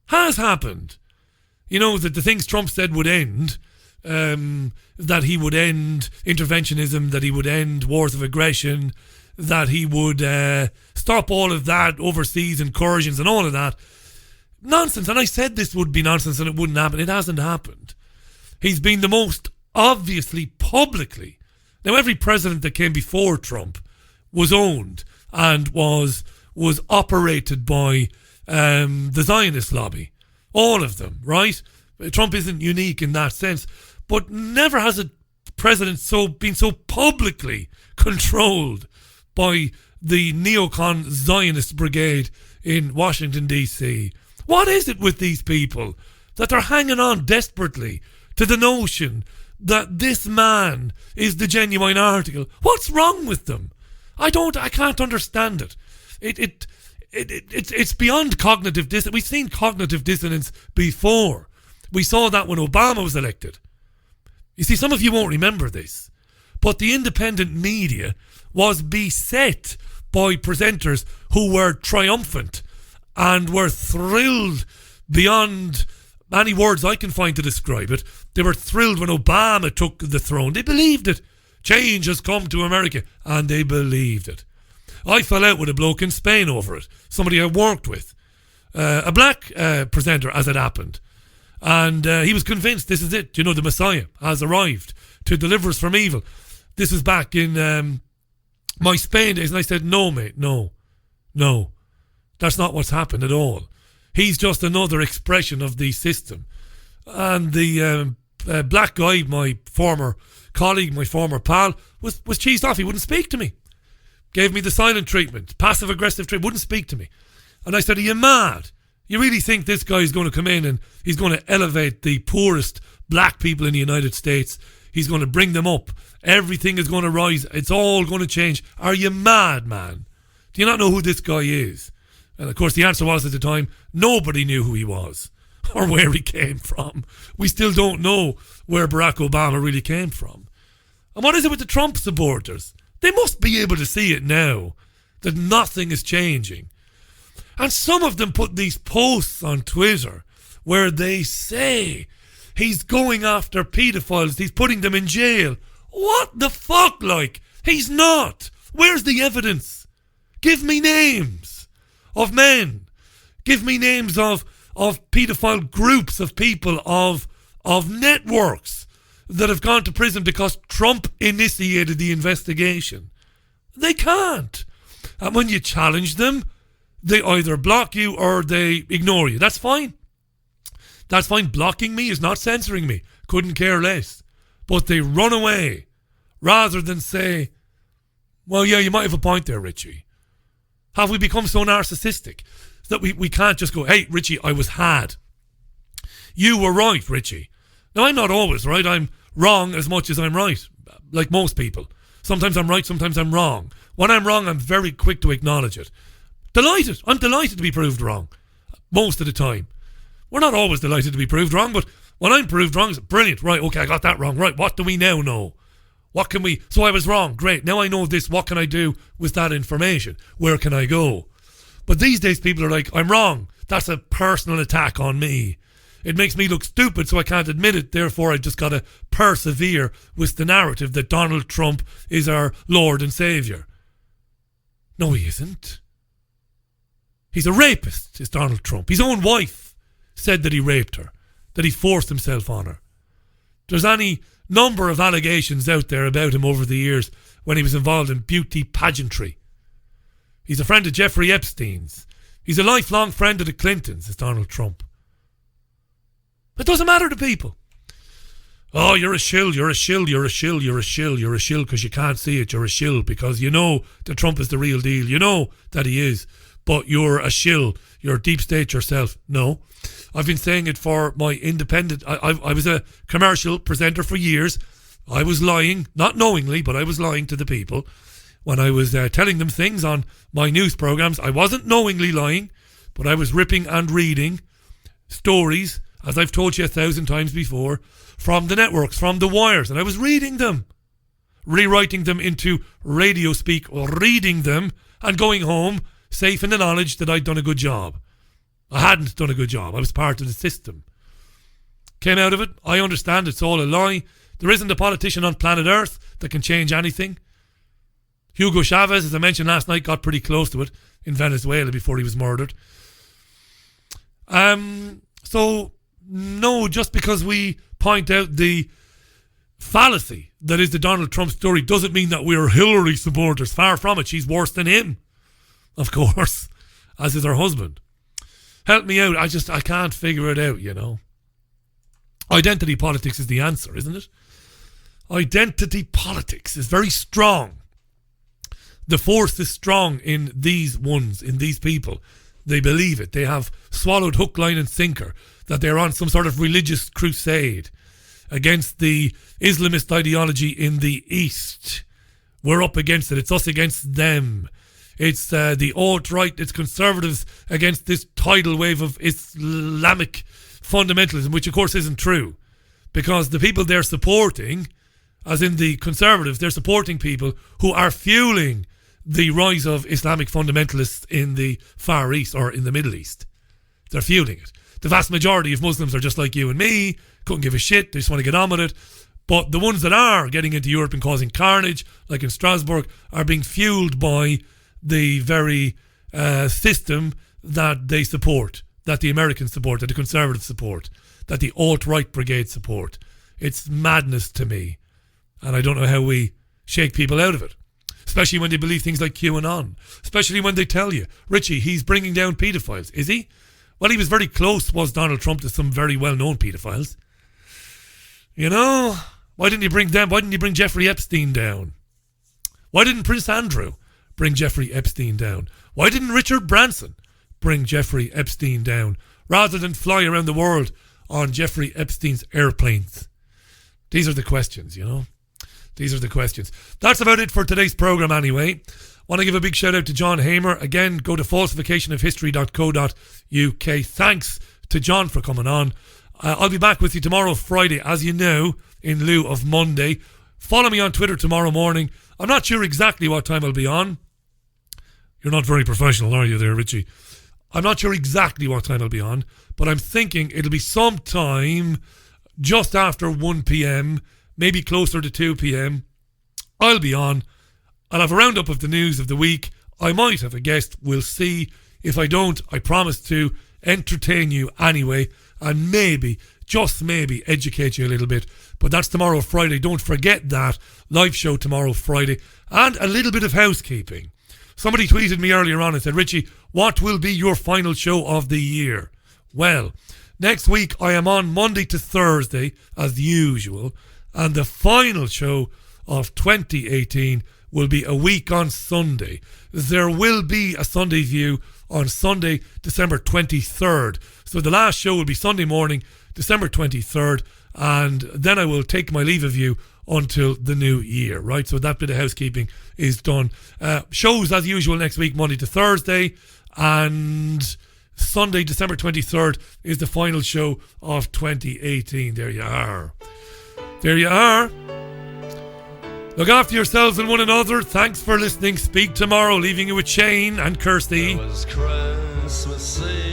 Speaker 2: has happened. That the things Trump said would end, that he would end interventionism, that he would end wars of aggression, that he would stop all of that, overseas incursions and all of that. Nonsense. And I said this would be nonsense and it wouldn't happen. It hasn't happened. He's been the most obviously publicly. Now, every president that came before Trump was owned and was operated by the Zionist lobby. All of them, right? Trump isn't unique in that sense. But never has a president been so publicly controlled by the neocon Zionist brigade in Washington, D.C. What is it with these people that they're hanging on desperately to the notion that this man is the genuine article? What's wrong with them? I can't understand it. It's beyond cognitive dissonance. We've seen cognitive dissonance before. We saw that when Obama was elected. You see, some of you won't remember this, but the independent media was beset by presenters who were triumphant and were thrilled beyond any words I can find to describe it. They were thrilled when Obama took the throne. They believed it. Change has come to America, and they believed it. I fell out with a bloke in Spain over it, somebody I worked with, a black presenter, as it happened. And he was convinced this is it. The Messiah has arrived to deliver us from evil. This is back in my Spain days. And I said, no, mate, no. That's not what's happened at all. He's just another expression of the system. And the black guy, my former colleague, my former pal, was cheesed off. He wouldn't speak to me. Gave me the silent treatment, passive-aggressive treatment, wouldn't speak to me. And I said, are you mad? You really think this guy is going to come in and he's going to elevate the poorest black people in the United States? He's going to bring them up. Everything is going to rise. It's all going to change. Are you mad, man? Do you not know who this guy is? And of course the answer was at the time, nobody knew who he was or where he came from. We still don't know where Barack Obama really came from. And what is it with the Trump supporters? They must be able to see it now that nothing is changing. And some of them put these posts on Twitter where they say he's going after paedophiles, he's putting them in jail. What the fuck, like? He's not. Where's the evidence? Give me names of men. Give me names of paedophile groups of people, of networks that have gone to prison because Trump initiated the investigation. They can't. And when you challenge them, they either block you or they ignore you. That's fine. That's fine. Blocking me is not censoring me. Couldn't care less. But they run away rather than say, well, yeah, you might have a point there, Richie. Have we become so narcissistic that we can't just go, hey, Richie, I was had. You were right, Richie. Now, I'm not always right. I'm wrong as much as I'm right, like most people. Sometimes I'm right, sometimes I'm wrong. When I'm wrong, I'm very quick to acknowledge it. Delighted. I'm delighted to be proved wrong. Most of the time. We're not always delighted to be proved wrong, but when I'm proved wrong, it's brilliant. Right, okay, I got that wrong. Right, what do we now know? What can we... So I was wrong. Great. Now I know this. What can I do with that information? Where can I go? But these days people are like, I'm wrong. That's a personal attack on me. It makes me look stupid, so I can't admit it. Therefore, I just got to persevere with the narrative that Donald Trump is our Lord and Saviour. No, he isn't. He's a rapist, is Donald Trump. His own wife said that he raped her, that he forced himself on her. There's any number of allegations out there about him over the years when he was involved in beauty pageantry. He's a friend of Jeffrey Epstein's. He's a lifelong friend of the Clintons, is Donald Trump. It doesn't matter to people. Oh, you're a shill, you're a shill, you're a shill, you're a shill, you're a shill because you can't see it. You're a shill because you know that Trump is the real deal. You know that he is. But you're a shill. You're deep state yourself. No. I've been saying it for my independent... I was a commercial presenter for years. I was lying, not knowingly, but I was lying to the people. When I was telling them things on my news programs, I wasn't knowingly lying, but I was ripping and reading stories, as I've told you 1,000 times before, from the networks, from the wires, and I was reading them, rewriting them into radio speak, or reading them, and going home safe in the knowledge that I'd done a good job. I hadn't done a good job. I was part of the system. Came out of it. I understand it's all a lie. There isn't a politician on planet Earth that can change anything. Hugo Chavez, as I mentioned last night, got pretty close to it in Venezuela before he was murdered. So, no, just because we point out the fallacy that is the Donald Trump story doesn't mean that we're Hillary supporters. Far from it. She's worse than him, of course, as is her husband. Help me out. I can't figure it out, you know. Identity politics is the answer, isn't it? Identity politics is very strong. The force is strong in these ones, in these people. They believe it. They have swallowed hook, line and sinker that they're on some sort of religious crusade against the Islamist ideology in the East. We're up against it. It's us against them. It's the alt-right, it's conservatives against this tidal wave of Islamic fundamentalism, which of course isn't true. Because the people they're supporting, as in the conservatives, they're supporting people who are fueling the rise of Islamic fundamentalists in the Far East or in the Middle East. They're fueling it. The vast majority of Muslims are just like you and me, couldn't give a shit, they just want to get on with it. But the ones that are getting into Europe and causing carnage, like in Strasbourg, are being fueled by the very system that they support, that the Americans support, that the conservatives support, that the alt-right brigade support. It's madness to me. And I don't know how we shake people out of it. Especially when they believe things like QAnon. Especially when they tell you, Richie, he's bringing down paedophiles. Is he? Well, he was very close, was Donald Trump, to some very well-known paedophiles. You know, why didn't he bring them? Why didn't he bring Jeffrey Epstein down? Why didn't Prince Andrew bring Jeffrey Epstein down? Why didn't Richard Branson bring Jeffrey Epstein down rather than fly around the world on Jeffrey Epstein's airplanes? These are the questions, you know. These are the questions. That's about it for today's program anyway. Want to give a big shout out to John Hamer. Again, go to falsificationofhistory.co.uk. Thanks to John for coming on. I'll be back with you tomorrow, Friday, as you know, in lieu of Monday. Follow me on Twitter tomorrow morning. I'm not sure exactly what time I'll be on. You're not very professional, are you there, Richie? I'm not sure exactly what time I'll be on, but I'm thinking it'll be sometime just after 1 p.m, maybe closer to 2 p.m. I'll be on. I'll have a roundup of the news of the week. I might have a guest. We'll see. If I don't, I promise to entertain you anyway, and maybe, just maybe, educate you a little bit. But that's tomorrow, Friday. Don't forget that. Live show tomorrow, Friday. And a little bit of housekeeping. Somebody tweeted me earlier on and said, Richie, what will be your final show of the year? Well, next week I am on Monday to Thursday, as usual. And the final show of 2018 will be a week on Sunday. There will be a Sunday View on Sunday, December 23rd. So the last show will be Sunday morning, December 23rd. And then I will take my leave of you until the new year, right? So that bit of housekeeping is done. Shows as usual next week, Monday to Thursday, and Sunday, December 23rd is the final show of 2018. There you are. There you are. Look after yourselves and one another. Thanks for listening. Speak tomorrow, leaving you with Shane and Kirsty.
Speaker 11: Christmas Eve.